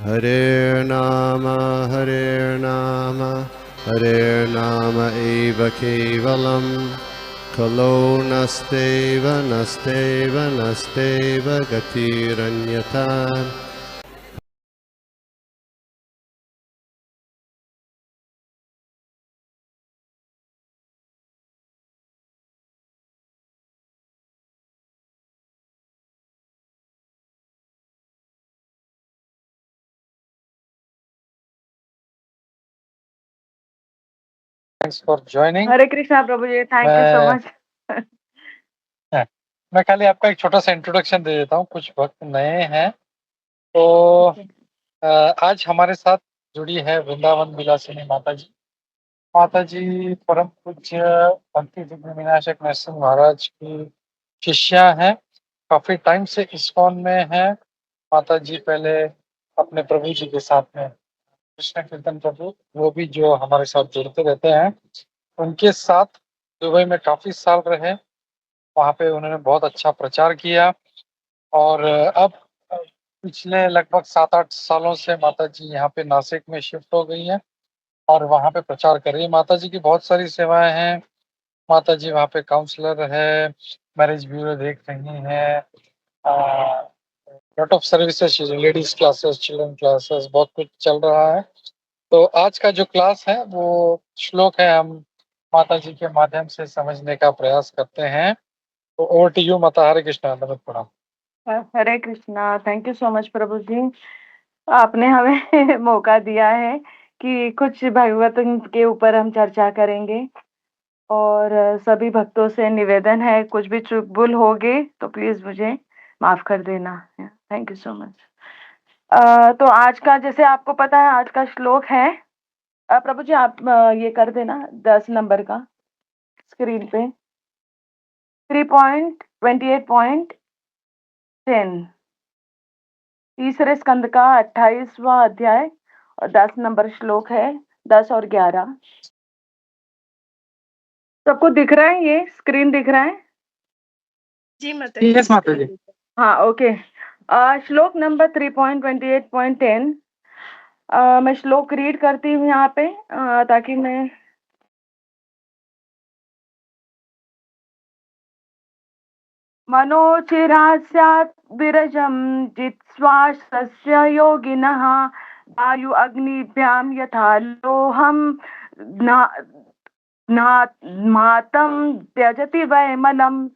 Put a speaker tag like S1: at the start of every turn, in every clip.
S1: Hare Nama, Hare Nama eva kevalam, Kalo nasteva, nasteva, nasteva gatiranyata.
S2: Thanks for joining.
S3: Hare Krishna Prabhu ji, thank you so much.
S2: मैं खाली आपका एक छोटा सा इंट्रोडक्शन दे देता हूँ, कुछ भक्त नए हैं तो आज हमारे साथ जुड़ी है वृंदावन विलासिनी माता जी। माता जी परम पूज्य भक्ति दिव्य विनाशक नरसिंह महाराज की शिष्या हैं, काफी टाइम से इस्कॉन में हैं। माता जी पहले अपने प्रभु जी के साथ में कृष्ण कीर्तन प्रभु, वो भी जो हमारे साथ जुड़ते रहते हैं, उनके साथ दुबई में काफी साल रहे। वहाँ पे उन्होंने बहुत अच्छा प्रचार किया और अब पिछले लगभग 7-8 सालों से माता जी यहाँ पे नासिक में शिफ्ट हो गई हैं और वहाँ पे प्रचार कर रही है। माता जी की बहुत सारी सेवाएं हैं। माता जी वहाँ पे काउंसलर है, मैरिज ब्यूरो देख रही हैं, lot of services, ladies classes, children classes, बहुत कुछ चल रहा है। तो आज का जो क्लास है वो श्लोक है, हम माता जी के माध्यम से समझने का प्रयास करते हैं। तो ओवर टू यू माता। हरे कृष्णा, दंडवत प्रणाम।
S3: Hare Krishna, thank you so much प्रभु जी। आपने हमें मौका दिया है कि कुछ भागवत के ऊपर हम चर्चा करेंगे और सभी भक्तों से निवेदन है, कुछ भी चूक भूल होगी तो प्लीज मुझे माफ कर देना। Thank you so much. तो आज का, जैसे आपको पता है, आज का श्लोक है, प्रभु जी आप ये कर देना 10 नंबर का स्क्रीन पे, 3.28.10, तीसरे स्कंद का 28वां अध्याय और 10 नंबर श्लोक है, 10 और 11। सबको दिख रहा है? ये स्क्रीन दिख रहा है?
S4: जी माता जी।
S2: यस माता जी।
S3: हाँ, ओके। श्लोक नंबर 3.28.10। मैं श्लोक रीड करती हूँ यहाँ पे, ताकि मैं मनोचिरात् स्यात् विरजं जित्श्वासस्य योगिनः वायु अग्निभ्यां यथा लोहं मातं त्यजति वैमलं,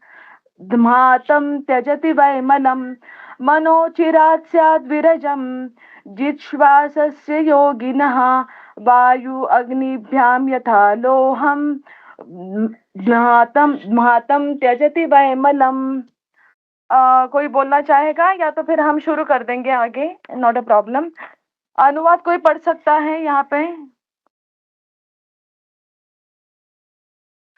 S3: त्यजति वैमलं। मनोचिरात् स्यात् विरजं जिच्छ्वासस्य योगिनः वायु अग्निभ्यां यथा लोहं मातं त्यजति वैमलम। कोई बोलना चाहेगा या तो फिर हम शुरू कर देंगे आगे, नॉट अ प्रॉब्लम। अनुवाद कोई पढ़ सकता है यहाँ पे?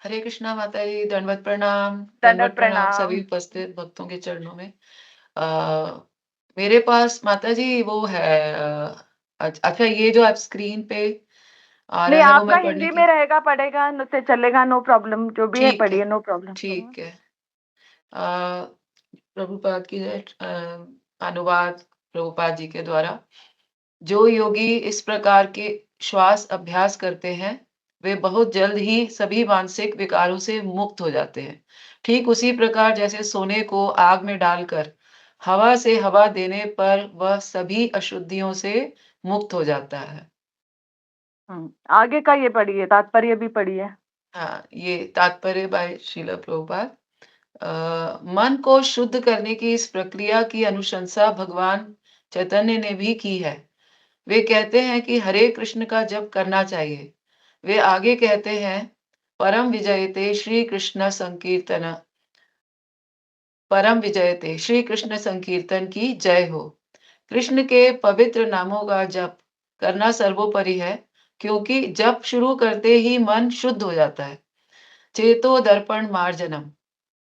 S4: हरे कृष्णा माता जी, दंडवत प्रणाम।
S3: दंडवत
S4: प्रणाम सभी
S3: प्रणाम।
S4: उपस्थित भक्तों के चरणों में। मेरे पास माता जी वो है, अच्छा ये जो आप स्क्रीन पे आ
S3: नहीं,
S4: रहा है वो
S3: आपका
S4: मैं पढ़ने
S3: हिंदी
S4: की।
S3: में रहेगा, पढ़ेगा न तो चलेगा, नो प्रॉब्लम, जो भी है
S4: ठीक है,
S3: पढ़िए, नो प्रॉब्लम।
S4: ठीक है। प्रभुपाद की जय। अनुवाद प्रभुपाद जी के द्वारा। जो योगी इस प्रकार के श्वास अभ्यास करते हैं वे बहुत जल्द ही सभी मानसिक विकारों से मुक्त हो जाते हैं। ठीक उसी प्रकार जैसे सोने को आग में डालकर हवा से हवा देने पर वह सभी अशुद्धियों से मुक्त हो जाता है।
S3: आगे का ये पढ़िए, तात्पर्य भी पढ़िए।
S4: हाँ, ये तात्पर्य बाय श्रील प्रभुपाद। मन को शुद्ध करने की इस प्रक्रिया की अनुशंसा भगवान चैतन्य ने भी की है। वे कहते हैं कि हरे कृष्ण का जप करना चाहिए। वे आगे कहते हैं, परम विजयते श्री कृष्ण संकीर्तन, परम विजयते श्री कृष्ण संकीर्तन की जय हो। कृष्ण के पवित्र नामों का जप करना सर्वोपरि है, क्योंकि जप शुरू करते ही मन शुद्ध हो जाता है। चेतो दर्पण मार्जनम।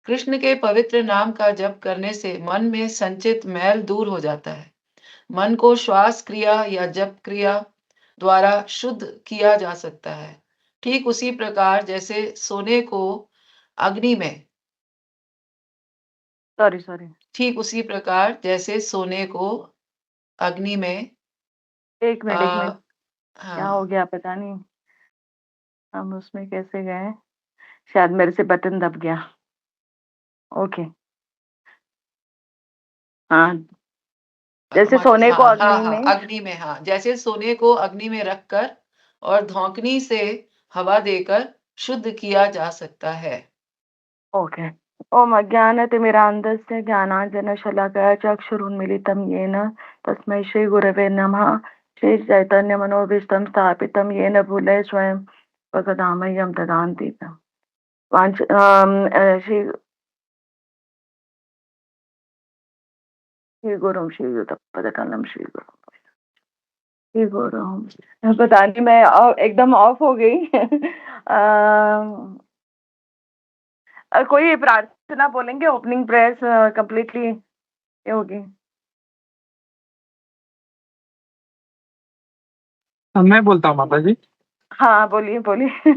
S4: कृष्ण के पवित्र नाम का जप करने से मन में संचित मैल दूर हो जाता है। मन को श्वास क्रिया या जप क्रिया द्वारा शुद्ध किया जा सकता है। ठीक उसी प्रकार जैसे सोने को अग्नि में
S3: सॉरी।
S4: ठीक उसी प्रकार जैसे सोने को अग्नि में
S3: एक मिनट क्या हो
S4: हाँ।
S3: गया पता नहीं। हम उसमें कैसे गए? शायद मेरे से बटन दब गया। ओके। हाँ, जैसे सोने को
S4: हाँ, हाँ,
S3: अग्नि
S4: हाँ,
S3: में।
S4: अग्नि में, हाँ, जैसे सोने को अग्नि में रखकर और धौंकनी से हवा देकर शुद्ध किया जा सकता है।
S3: ओके। ओम अज्ञानतिमिरान्धस्य ज्ञानाञ्जनशलाकया चक्षुरुन्मीलितं येन तस्मै श्रीगुरवे नमः। श्रीचैतन्यमनोभीष्टं स्थापितं येन भूलय स्वयं प्रकटामह्यं ददान्ति तं। श्रीगुरुं श्रीयुतपदकमलं श्रीगुरुं। पता नहीं, मैं एकदम ऑफ हो गई। कोई प्रार्थना बोलेंगे? ओपनिंग प्रेयर्स कंप्लीटली ये होगी।
S2: मैं बोलता हूँ माता जी।
S3: हाँ, बोलिए बोलिए।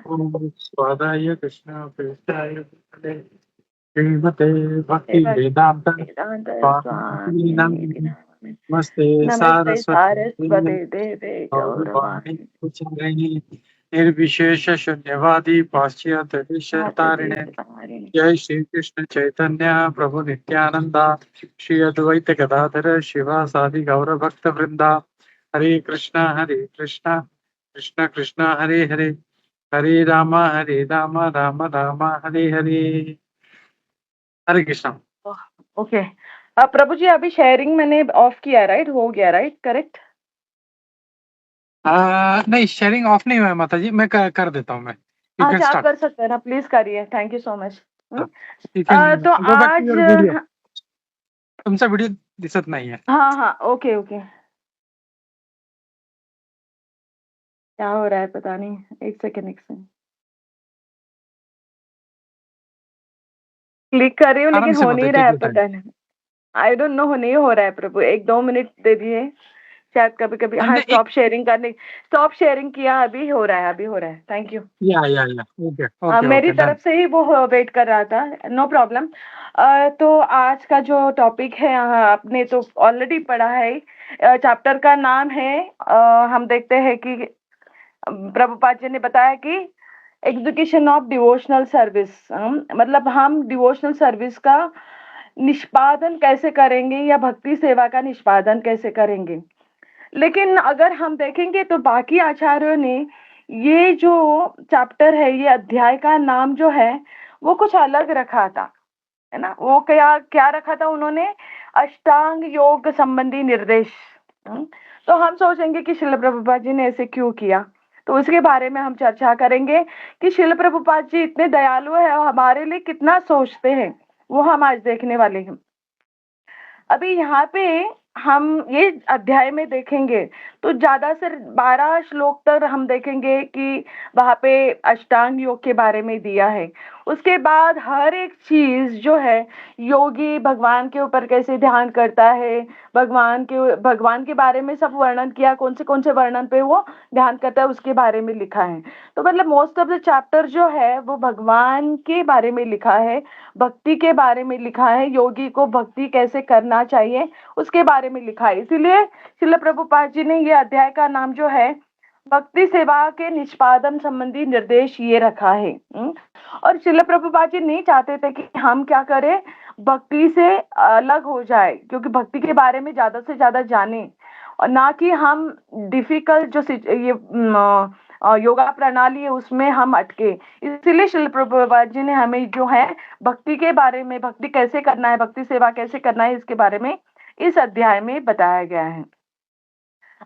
S2: ओम स्वादाय कृष्ण प्रेष्ठाय भूतले श्रीमते भक्ति वेदांत
S3: वेदांत
S2: स्वामी
S3: स्वामी
S2: नामिने नमस्ते
S3: नमस्ते
S2: सारस्वती
S3: सारस्वते देवे
S2: गौरवाणी
S3: गौरवाणी
S2: कुचारिणी निर्विशेष शून्यवादी पाश्चात्य देशतारिणे जय श्री कृष्ण चैतन्य प्रभु नित्यानंदा श्री अद्वैत गदाधर शिवासादि गौर भक्त वृंदा हरे कृष्णा कृष्ण कृष्ण हरे हरे हरे राम राम राम हरे हरे। हरे कृष्ण।
S3: ओके। प्रभु जी, अभी शेयरिंग मैंने ऑफ किया, राइट? हो गया, राइट? करेक्ट।
S2: नहीं, शेयरिंग ऑफ नहीं हुआ है माता जी, मैं कर देता हूँ। मैं यू कैन
S3: अच्छा, आप
S2: स्टार्ट।
S3: कर सकते हैं ना, प्लीज करिए। Thank you so much.
S2: You can
S3: तो
S2: गो बैक टू
S3: आज
S2: योर वीडियो। तुमचा व्हिडिओ दिसत नाहीये।
S3: हाँ हाँ, ओके ओके। क्या हो रहा है पता नहीं, एक सेकेंड। क्लिक कर रही हूँ
S2: आराम
S3: लेकिन
S2: से
S3: हो
S2: माता
S3: नहीं
S2: जी,
S3: रहा
S2: टेक
S3: है,
S2: योर टाइम।
S3: पता नहीं। आई डोंट नो, नहीं हो रहा है प्रभु। 1-2 मिनट दे दिए शायद। कभी कभी हाँ,
S2: नहीं,
S3: स्टॉप शेयरिंग किया। अभी हो रहा है। Thank you.
S2: या ओके ओके
S3: मेरी
S2: ओके डन।
S3: तरफ से ही वो वेट कर रहा था। No problem. तो आज का जो टॉपिक है, आपने तो ऑलरेडी पढ़ा है। चैप्टर का नाम है, हम देखते हैं कि प्रभुपाद जी ने बताया कि एग्जीक्यूशन ऑफ डिवोशनल सर्विस। मतलब हम डिवोशनल सर्विस का निष्पादन कैसे करेंगे, या भक्ति सेवा का निष्पादन कैसे करेंगे। लेकिन अगर हम देखेंगे तो बाकी आचार्यों ने ये जो चैप्टर है, ये अध्याय का नाम जो है वो कुछ अलग रखा था, है ना? वो क्या क्या रखा था उन्होंने? अष्टांग योग संबंधी निर्देश। तो हम सोचेंगे कि शिल प्रभुपाद जी ने ऐसे क्यों किया, तो उसके बारे में हम चर्चा करेंगे कि शिल प्रभुपाद जी इतने दयालु है और हमारे लिए कितना सोचते हैं, वो हम आज देखने वाले हैं। अभी यहाँ पे हम ये अध्याय में देखेंगे तो ज्यादा से 12 श्लोक तक हम देखेंगे कि वहां पे अष्टांग योग के बारे में दिया है। उसके बाद हर एक चीज जो है, योगी भगवान के ऊपर कैसे ध्यान करता है, भगवान के बारे में सब वर्णन किया। कौन से वर्णन पे वो ध्यान करता है उसके बारे में लिखा है। तो मतलब मोस्ट ऑफ द चैप्टर जो है वो भगवान के बारे में लिखा है, भक्ति के बारे में लिखा है, योगी को भक्ति कैसे करना चाहिए उसके बारे में लिखा है। इसीलिए श्रील प्रभुपाद जी ने ये अध्याय का नाम जो है भक्ति सेवा के निष्पादन संबंधी निर्देश ये रखा है। और श्रील प्रभुपाद जी नहीं चाहते थे कि हम क्या करें, भक्ति से अलग हो जाए, क्योंकि भक्ति के बारे में ज्यादा से ज्यादा जाने, और ना कि हम डिफिकल्ट जो ये योगा प्रणाली है उसमें हम अटके। इसीलिए श्रील प्रभुपाद जी ने हमें जो है भक्ति के बारे में, भक्ति कैसे करना है, भक्ति सेवा कैसे करना है, इसके बारे में इस अध्याय में बताया गया है।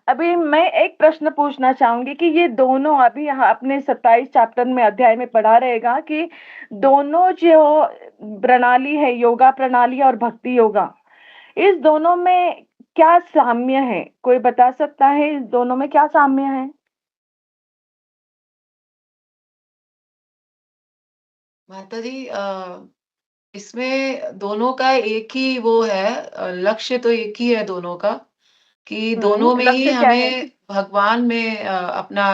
S3: अभी मैं एक प्रश्न पूछना चाहूंगी कि ये दोनों अभी यहाँ अपने 27 चैप्टर में अध्याय में पढ़ा रहेगा कि दोनों जो प्रणाली है, योगा प्रणाली और भक्ति योगा, इस दोनों में क्या साम्य है? कोई बता सकता है इस दोनों में क्या साम्य है?
S4: माता जी, इसमें दोनों का एक ही वो है, लक्ष्य तो एक ही है दोनों का, कि दोनों में ही
S3: लक्ष्य क्या है?
S4: हमें भगवान में अपना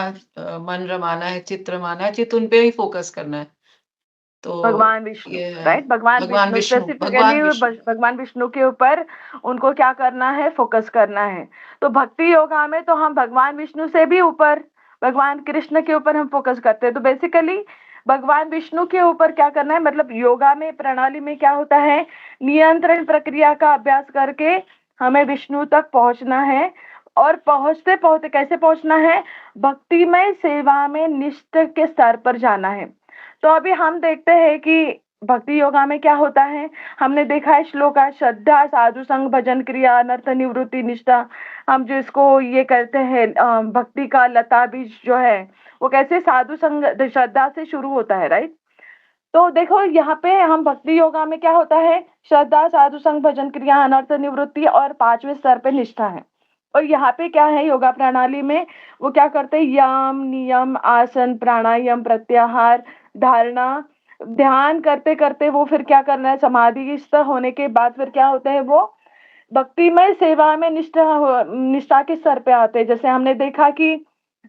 S4: मन रमाना है, चित्त रमाना है, चित्त उन पे ही फोकस करना है। तो
S3: भगवान विष्णु,
S4: ये है
S3: राइट? भगवान
S4: भगवान
S3: विष्णु
S4: विष्णु
S3: स्पेसिफिकली
S4: विष्णु।
S3: भगवान विष्णु के ऊपर उनको क्या करना है? फोकस करना है। तो भक्ति योगा में तो हम भगवान विष्णु से भी ऊपर भगवान कृष्ण के ऊपर हम फोकस करते हैं। तो बेसिकली भगवान विष्णु के ऊपर क्या करना है? मतलब योगा में प्रणाली में क्या होता है? नियंत्रण प्रक्रिया का अभ्यास करके हमें विष्णु तक पहुंचना है। और पहुंचते पहुंचते कैसे पहुंचना है? भक्तिमय सेवा में निष्ठ के स्तर पर जाना है। तो अभी हम देखते हैं कि भक्ति योगा में क्या होता है? हमने देखा है श्लोक है, श्रद्धा, साधु संग, भजन क्रिया, अनर्थ निवृत्ति, निष्ठा। हम जिसको ये कहते हैं भक्ति का लता बीज जो है, वो कैसे साधु संग श्रद्धा से शुरू होता है, राइट? तो देखो यहाँ पे हम भक्ति योगा में क्या होता है? श्रद्धा, साधु संग, भजन क्रिया, अनर्थ निवृत्ति और 5वें स्तर पे निष्ठा है। और यहाँ पे क्या है? योगा प्रणाली में वो क्या करते हैं? यम, नियम, आसन, प्राणायाम, प्रत्याहार, धारणा, ध्यान करते करते वो फिर क्या करना है? समाधिस्थ होने के बाद फिर क्या होते हैं? वो भक्तिमय सेवा में निष्ठा के स्तर पे आते हैं। जैसे हमने देखा कि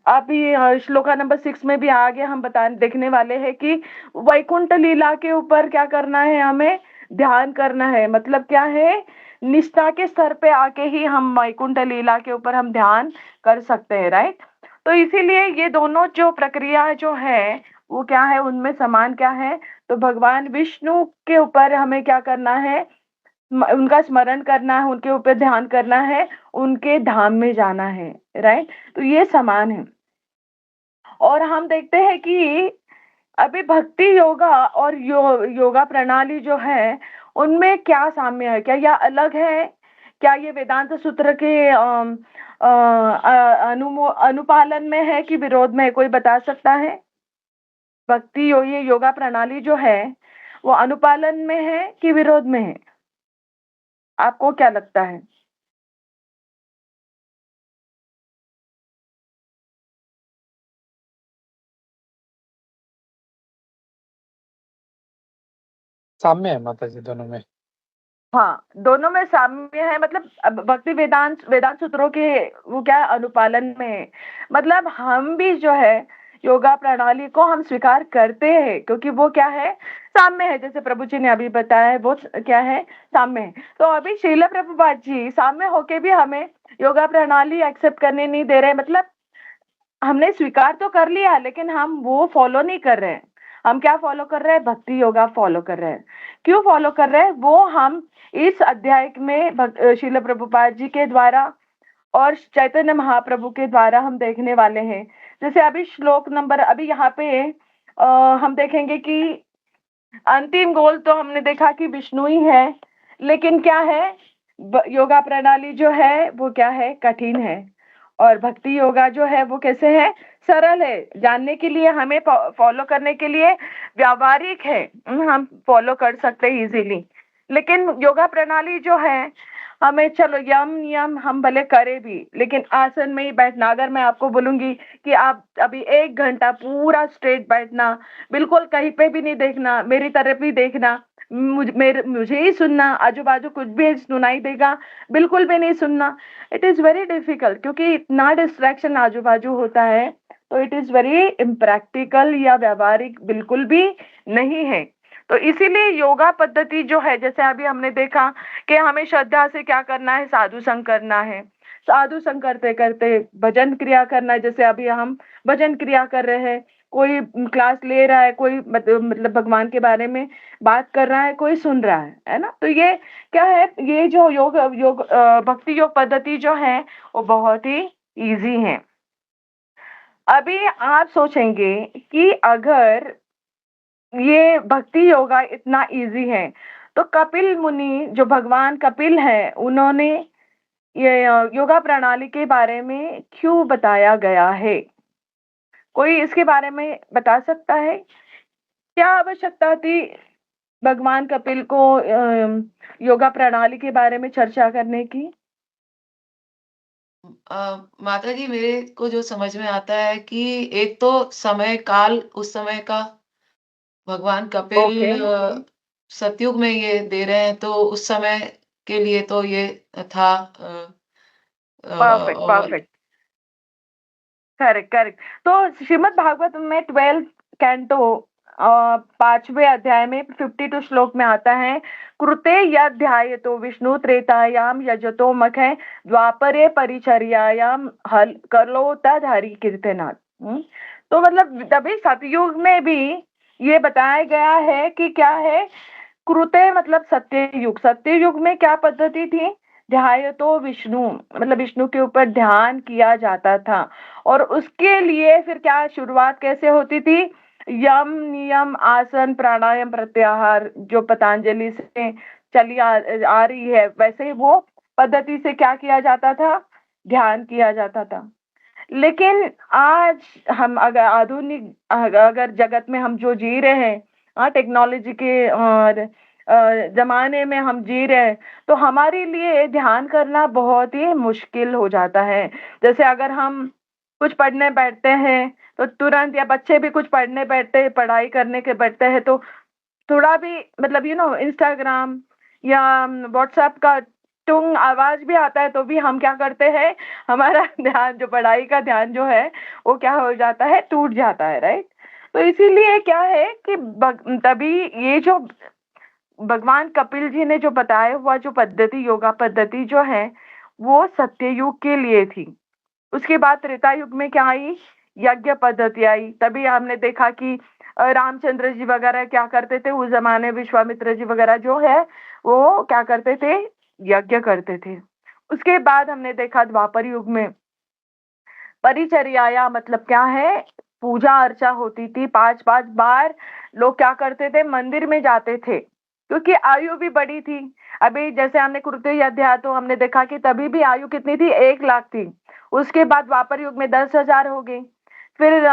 S3: अभी श्लोका नंबर 6 में भी आगे हम देखने वाले हैं कि वैकुंठ लीला के ऊपर क्या करना है? हमें ध्यान करना है। मतलब क्या है? निष्ठा के स्तर पे आके ही हम वैकुंठ लीला के ऊपर हम ध्यान कर सकते हैं, राइट? तो इसीलिए ये दोनों जो प्रक्रिया जो है वो क्या है? उनमें समान क्या है? तो भगवान विष्णु के ऊपर हमें क्या करना है? उनका स्मरण करना है, उनके ऊपर ध्यान करना है, उनके धाम में जाना है, राइट? तो ये समान है। और हम देखते हैं कि अभी भक्ति योगा और योगा प्रणाली जो है उनमें क्या साम्य है? क्या यह अलग है? क्या ये वेदांत सूत्र के अनुपालन में है कि विरोध में है? कोई बता सकता है? भक्ति ये योगा प्रणाली जो है वो अनुपालन में है कि विरोध में है? आपको क्या लगता है?
S2: साम्य है माता जी दोनों में।
S3: हाँ, दोनों में साम्य है। मतलब अब भक्ति वेदांत सूत्रों के वो क्या अनुपालन में है। मतलब हम भी जो है योगा प्रणाली को हम स्वीकार करते हैं क्योंकि वो क्या है? साम्य है। जैसे प्रभु जी ने अभी बताया है वो क्या है? साम्य है। तो अभी श्रील प्रभुपाद जी साम्य होके भी हमें योगा प्रणाली एक्सेप्ट करने नहीं दे रहे। मतलब हमने स्वीकार तो कर लिया लेकिन हम वो फॉलो नहीं कर रहे हैं। हम क्या फॉलो कर रहे हैं? भक्ति योगा फॉलो कर रहे हैं। क्यों फॉलो कर रहे हैं? वो हम इस अध्याय में श्रील प्रभुपाद जी के द्वारा और चैतन्य महाप्रभु के द्वारा हम देखने वाले हैं। जैसे अभी श्लोक नंबर अभी यहाँ पे हम देखेंगे कि अंतिम गोल तो हमने देखा कि विष्णु ही है। लेकिन क्या है? योगा प्रणाली जो है वो क्या है? कठिन है। और भक्ति योगा जो है वो कैसे है? सरल है। जानने के लिए हमें फॉलो करने के लिए व्यावहारिक है। हम फॉलो कर सकते हैं इजीली। लेकिन योगा प्रणाली जो है हमें चलो यम नियम हम भले करें भी लेकिन आसन में ही बैठना। अगर मैं आपको बोलूंगी कि आप अभी 1 घंटा पूरा स्ट्रेट बैठना, बिल्कुल कहीं पे भी नहीं देखना, मेरी तरफ ही देखना, मुझे ही सुनना, आजू बाजू कुछ भी सुनाई देगा बिल्कुल भी नहीं सुनना। इट इज वेरी डिफिकल्ट क्योंकि इतना डिस्ट्रैक्शन आजू बाजू होता है। तो इट इज वेरी इम्प्रैक्टिकल या व्यावहारिक बिल्कुल भी नहीं है। तो इसीलिए योगा पद्धति जो है जैसे अभी हमने देखा कि हमें श्रद्धा से क्या करना है? साधु संग करना है। साधु संग करते करते भजन क्रिया करना है। जैसे अभी हम भजन क्रिया कर रहे हैं, कोई क्लास ले रहा है, कोई मतलब भगवान के बारे में बात कर रहा है, कोई सुन रहा है ना? तो ये क्या है? ये जो भक्ति योग पद्धति जो है वो बहुत ही इजी है। अभी आप सोचेंगे कि अगर ये भक्ति योगा इतना इजी है तो कपिल मुनि जो भगवान कपिल है उन्होंने ये योगा प्रणाली के बारे में क्यों बताया गया है? कोई इसके बारे में बता सकता है? क्या आवश्यकता थी भगवान कपिल को योगा प्रणाली के बारे में चर्चा करने की?
S4: माता जी मेरे को जो समझ में आता है कि एक तो समय काल उस समय का भगवान
S3: ओके,
S4: कपिल सतयुग में ये दे रहे हैं तो उस समय के लिए तो ये था
S3: परफेक्ट,
S4: और
S3: परफेक्ट, करेक्ट, करेक्ट। तो श्रीमद् भागवत में 12 कैंटो 5वें अध्याय में 52 श्लोक में आता है, कृते यध्याय तो विष्णु त्रेतायाम यजतो मखे द्वापरे परिचर्यायाम हल करो तद हरि कीर्तनाथ। तो मतलब तभी सतयुग में भी ये बताया गया है कि क्या है, कृते मतलब सत्ययुग। सत्ययुग में क्या पद्धति थी, ध्याय तो विष्णु मतलब विष्णु के ऊपर ध्यान किया जाता था। और उसके लिए फिर क्या शुरुआत कैसे होती थी, यम नियम आसन प्राणायाम प्रत्याहार जो पतंजलि से चली आ रही है, वैसे ही वो पद्धति से क्या किया जाता था, ध्यान किया जाता था। लेकिन आज हम अगर आधुनिक अगर जगत में हम जो जी रहे हैं, टेक्नोलॉजी के और जमाने में हम जी रहे हैं, तो हमारे लिए ध्यान करना बहुत ही मुश्किल हो जाता है। जैसे अगर हम कुछ पढ़ने बैठते हैं तो तुरंत, या बच्चे भी कुछ पढ़ने बैठते पढ़ाई करने के बैठते हैं तो थोड़ा भी मतलब इंस्टाग्राम या व्हाट्सएप का टुंग आवाज भी आता है तो भी हम क्या करते हैं, हमारा ध्यान जो पढ़ाई का ध्यान जो है वो क्या हो जाता है, टूट जाता है, राइट। तो इसीलिए क्या है कि तभी ये जो भगवान कपिल जी ने जो बताया हुआ जो पद्धति, योगा पद्धति जो है, वो सत्ययुग के लिए थी। उसके बाद त्रेता युग में क्या आई, यज्ञ पद्धति आई। तभी हमने देखा कि रामचंद्र जी वगैरह क्या करते थे उस जमाने, विश्वामित्र जी वगैरह जो है वो क्या करते थे, यज्ञ करते थे। उसके बाद हमने देखा द्वापर युग में परिचर्या मतलब क्या है, पूजा अर्चा होती थी। 5-5 बार लोग क्या करते थे, मंदिर में जाते थे, क्योंकि आयु भी बड़ी थी। अभी जैसे हमने कृत्य अध्याय तो हमने देखा कि तभी भी आयु कितनी थी, 1 लाख थी। उसके बाद द्वापर युग में 10,000 हो गई, फिर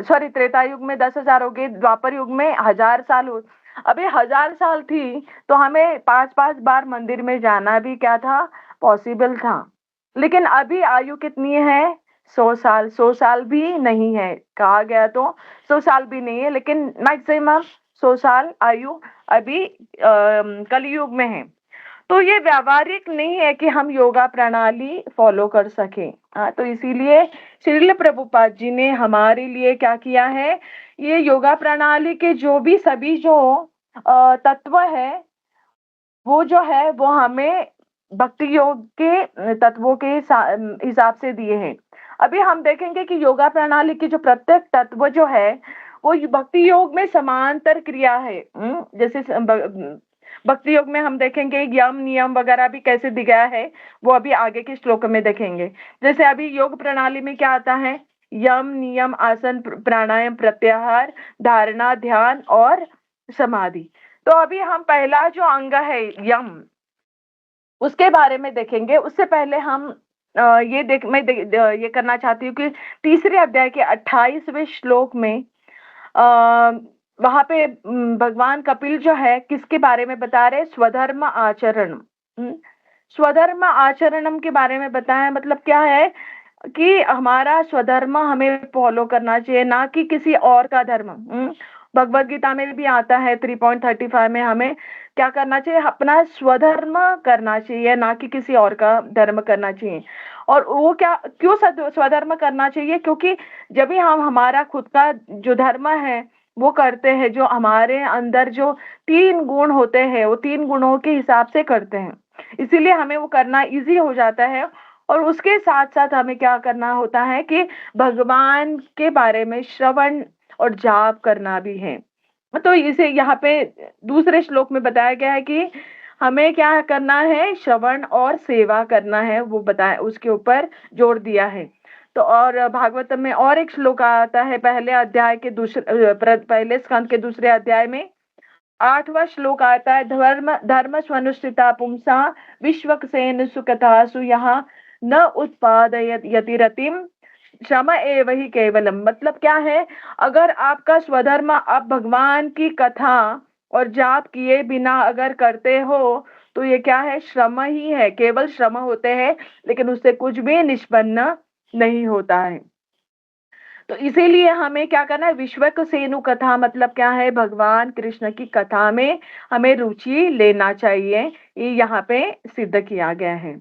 S3: सॉरी त्रेता युग में 10,000 हो गई, द्वापर युग में 1000 साल हो। अभी 1000 साल थी तो हमें 5-5 बार मंदिर में जाना भी क्या था, पॉसिबल था। लेकिन अभी आयु कितनी है, 100 साल। 100 साल भी नहीं है, कहा गया तो 100 साल भी नहीं है, लेकिन मैक्सिमम 100 साल आयु अभी कलयुग में है। तो ये व्यावहारिक नहीं है कि हम योगा प्रणाली फॉलो कर सकें। तो इसीलिए श्रील प्रभुपाद जी ने हमारे लिए क्या किया है, ये योगा प्रणाली के जो भी सभी जो तत्व है, वो जो है वो हमें भक्ति योग के तत्वों के हिसाब से दिए हैं। अभी हम देखेंगे कि योगा प्रणाली के जो प्रत्येक तत्व जो है वो भक्ति योग में समांतर क्रिया है। जैसे भक्ति योग में हम देखेंगे यम नियम वगैरह भी कैसे दिया है, वो अभी आगे के श्लोक में देखेंगे। जैसे अभी योग प्रणाली में क्या आता है, यम नियम आसन प्राणायाम प्रत्याहार धारणा ध्यान और समाधि। तो अभी हम पहला जो अंग है यम, उसके बारे में देखेंगे। उससे पहले हम ये करना चाहती हूँ कि तीसरे अध्याय के 28वें श्लोक में वहां पे भगवान कपिल जो है किसके बारे में बता रहे, स्वधर्म आचरण। स्वधर्म आचरणम के बारे में बताया, मतलब क्या है कि हमारा स्वधर्म हमें फॉलो करना चाहिए, ना कि किसी और का धर्म। भगवत गीता में भी आता है 3.35 में, हमें क्या करना चाहिए, अपना स्वधर्म करना चाहिए, ना कि किसी और का धर्म करना चाहिए। और वो क्या, क्यों स्वधर्म करना चाहिए, क्योंकि जब भी हम हमारा खुद का जो धर्म है वो करते हैं, जो हमारे अंदर जो 3 गुण होते हैं वो 3 गुणों के हिसाब से करते हैं, इसीलिए हमें वो करना इजी हो जाता है। और उसके साथ साथ हमें क्या करना होता है कि भगवान के बारे में श्रवण और जाप करना भी है। तो इसे यहाँ पे दूसरे श्लोक में बताया गया है कि हमें क्या करना है, श्रवण और सेवा करना है, वो बताया, उसके ऊपर जोर दिया है। तो और भागवतम में और एक श्लोक आता है पहले अध्याय के पहले स्कंद के दूसरे अध्याय में 8वां श्लोक आता है, धर्म स्वनुष्ठिता पुंसा विश्वक्सेन सुकथासु यहाँ न उत्पादयति रतिम श्रम एव ही केवलम। मतलब क्या है, अगर आपका स्वधर्म आप भगवान की कथा और जाप किए बिना अगर करते हो तो ये क्या है, श्रम ही है, केवल श्रम होते हैं, लेकिन उससे कुछ भी निष्पन्न नहीं होता है। तो इसीलिए हमें क्या करना है, विश्वक सेनु कथा मतलब क्या है, भगवान कृष्ण की कथा में हमें रुचि लेना चाहिए, ये यहाँ पे सिद्ध किया गया है।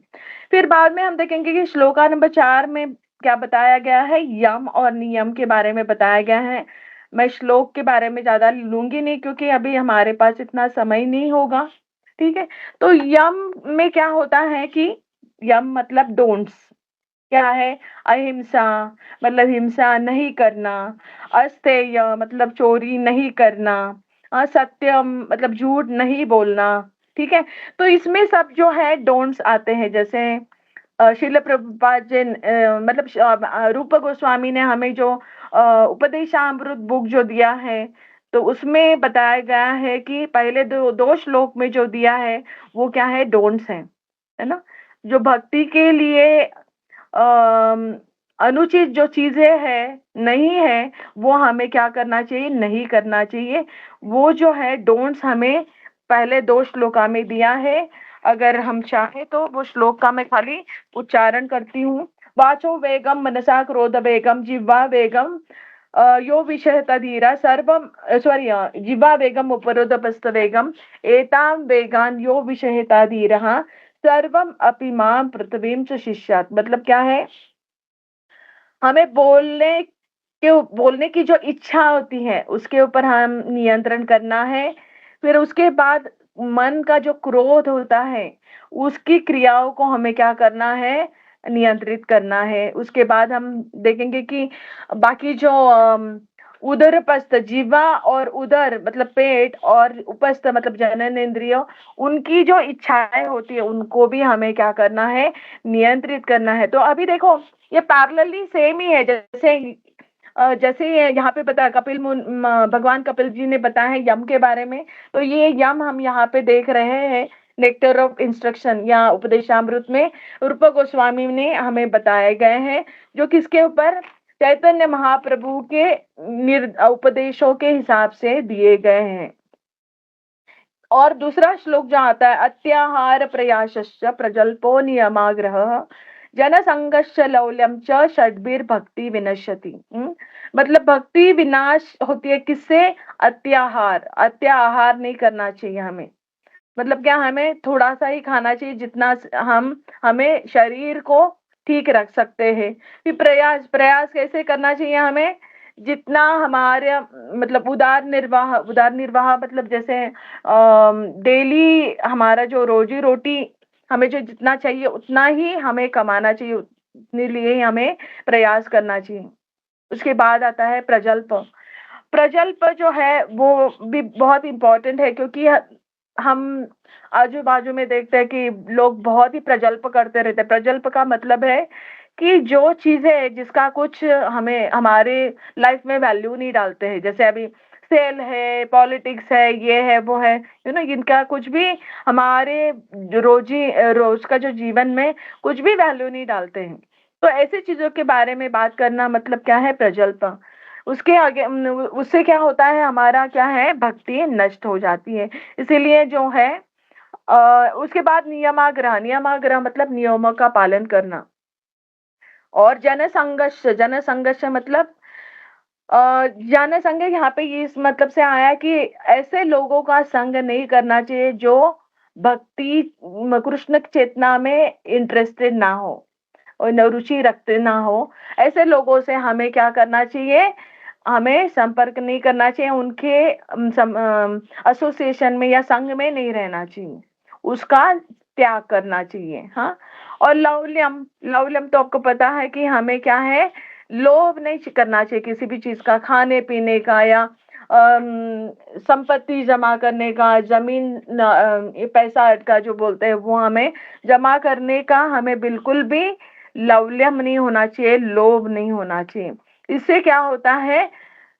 S3: फिर बाद में हम देखेंगे कि श्लोका नंबर 4 में क्या बताया गया है, यम और नियम के बारे में बताया गया है। मैं श्लोक के बारे में ज़्यादा लूँगी नहीं क्योंकि अभी हमारे पास इतना समय नहीं होगा, ठीक है? तो यम में क्या होता है कि यम मतलब डोंट्स क्या है? अहिंसा मतलब हिंसा नहीं करना, अस्तेय मतलब चोरी नहीं करना, असत्यम मतलब झूठ नहीं बोलना, ठीक है? तो इसमें सब जो है डोंट्स आते हैं जैसे श्रील प्रभुपाद जी मतलब रूप गोस्वामी ने हमें जो उपदेशामृत बुक जो दिया है, तो उसमें बताया गया है कि पहले दो श्लोक में जो दिया है, वो क्या है? डोंट्स हैं, है ना? जो भक्ति के लिए अनुचित जो चीज़ें हैं, नहीं है, वो हमें क्या करना चाहिए? नहीं करना चाहिए। वो जो है डोंट्स हमें पहले 2 श्लोका में दिया है। अगर हम चाहें तो वो श्लोक का मैं खाली उच्चारण करती हूँ। वाचो वेगम मनसा क्रोध वेगम जिह्वा वेगम यो विषय तधीरा सर्वम जिह्वा वेगम उपरोधपस्त वेगम एतां वेगान यो विषय तधीरः सर्वम अपि मां पृथ्वीं च शिष्यात्। मतलब क्या है? हमें बोलने की जो इच्छा होती है उसके ऊपर हम नियंत्रण करना है। फिर उसके बाद मन का जो क्रोध होता है उसकी क्रियाओं को हमें क्या करना है? नियंत्रित करना है। उसके बाद हम देखेंगे कि बाकी जो उदरपस्थ जीवा और उदर मतलब पेट और उपस्थ मतलब जननेंद्रिय, उनकी जो इच्छाएं होती है उनको भी हमें क्या करना है? नियंत्रित करना है। तो अभी देखो ये पैरेलली सेम ही है। जैसे यहाँ पे बताया भगवान कपिल जी ने बताया है यम के बारे में, तो ये यम हम यहाँ पे देख रहे हैं नेक्टर ऑफ इंस्ट्रक्शन या उपदेशामृत में रूप गोस्वामी ने हमें बताए गए हैं, जो किसके ऊपर? चैतन्य महाप्रभु के उपदेशों के हिसाब से दिए गए हैं। और दूसरा श्लोक जो आता है अत्याहार प्रयासश्च प्रजल्पो नियमाग्रह जनसंगश्च लौल्यम च षड्भिर भक्ति विनश्यति। मतलब भक्ति विनाश होती है किससे? अत्याहार नहीं करना चाहिए हमें। मतलब क्या? हमें थोड़ा सा ही खाना चाहिए जितना हमें शरीर को ठीक रख सकते हैं। फिर प्रयास कैसे करना चाहिए हमें? जितना हमारे मतलब उदार निर्वाह मतलब जैसे डेली हमारा जो रोजी रोटी हमें जो जितना चाहिए उतना ही हमें कमाना चाहिए, उतने लिए ही हमें प्रयास करना चाहिए। उसके बाद आता है प्रजल्प। प्रजल्प जो है वो भी बहुत इम्पोर्टेंट है क्योंकि हम आजू बाजू में देखते हैं कि लोग बहुत ही प्रजल्प करते रहते हैं। प्रजल्प का मतलब है कि जो चीजें जिसका कुछ हमें हमारे लाइफ में वैल्यू नहीं डालते हैं, जैसे अभी सेल है, पॉलिटिक्स है, ये है, वो है, इनका कुछ भी हमारे रोज का जो जीवन में कुछ भी वैल्यू नहीं डालते हैं। तो ऐसी चीजों के बारे में बात करना मतलब क्या है? प्रजल्प। उसके आगे उससे क्या होता है? हमारा क्या है? भक्ति नष्ट हो जाती है। इसीलिए जो है उसके बाद नियमाग्रह मतलब नियमों का पालन करना। और जनसंघर्ष मतलब जनसंघ यहाँ पे ये इस मतलब से आया कि ऐसे लोगों का संग नहीं करना चाहिए जो भक्ति कृष्ण चेतना में इंटरेस्टेड ना हो और न रुचि रखते ना हो। ऐसे लोगों से हमें क्या करना चाहिए? हमें संपर्क नहीं करना चाहिए, उनके एसोसिएशन में या संघ में नहीं रहना चाहिए, उसका त्याग करना चाहिए। हाँ। और लौल्यम तो आपको पता है कि हमें क्या है? लोभ नहीं करना चाहिए किसी भी चीज का, खाने पीने का या संपत्ति जमा करने का, जमीन पैसा का जो बोलते हैं वो हमें जमा करने का हमें बिल्कुल भी लौल्यम नहीं होना चाहिए, लोभ नहीं होना चाहिए। इससे क्या होता है?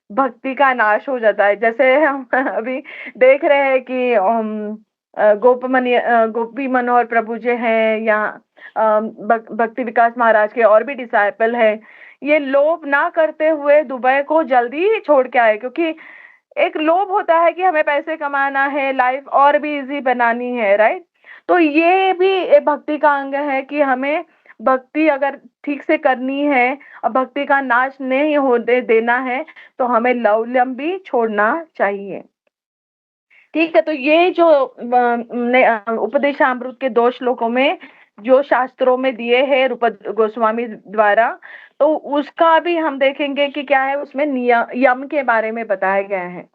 S3: भक्ति का नाश हो जाता है। जैसे हम अभी देख रहे हैं कि गोपी मनोहर प्रभु जी हैं या भक्ति विकास महाराज के और भी डिसाइपल है, ये लोभ ना करते हुए दुबई को जल्दी ही छोड़ के आए, क्योंकि एक लोभ होता है कि हमें पैसे कमाना है, लाइफ और भी इजी बनानी है, राइट? तो ये भी एक भक्ति का अंग है कि हमें भक्ति अगर ठीक से करनी है और भक्ति का नाश नहीं होने देना है तो हमें लौल्यम भी छोड़ना चाहिए। ठीक है, तो ये जो उपदेशामृत के 2 श्लोकों में जो शास्त्रों में दिए हैं रूप गोस्वामी द्वारा, तो उसका भी हम देखेंगे कि क्या है, उसमें यम के बारे में बताया गया है।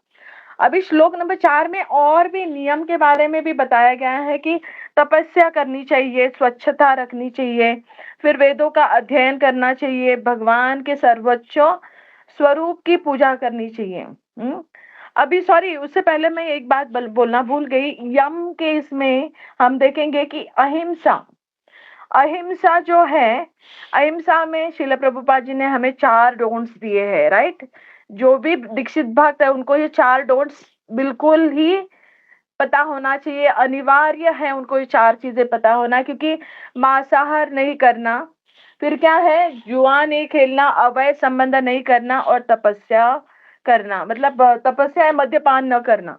S3: अभी श्लोक नंबर 4 में और भी नियम के बारे में भी बताया गया है कि तपस्या करनी चाहिए, स्वच्छता रखनी चाहिए, फिर वेदों का अध्ययन करना चाहिए, भगवान के सर्वोच्च स्वरूप की पूजा करनी चाहिए। अभी सॉरी, उससे पहले मैं एक बात बोलना भूल गई। यम के इसमें हम देखेंगे कि अहिंसा, अहिंसा जो है, अहिंसा में श्रील प्रभुपाद जी ने हमें 4 डोंट्स दिए हैं, राइट। जो भी दीक्षित भक्त है उनको ये 4 डोंट्स बिल्कुल ही पता होना चाहिए, अनिवार्य है उनको ये 4 चीजें पता होना, क्योंकि मांसाहार नहीं करना, फिर क्या है, जुआ नहीं खेलना, अवैध संबंध नहीं करना, और तपस्या करना, मतलब तपस्या है मद्यपान न करना।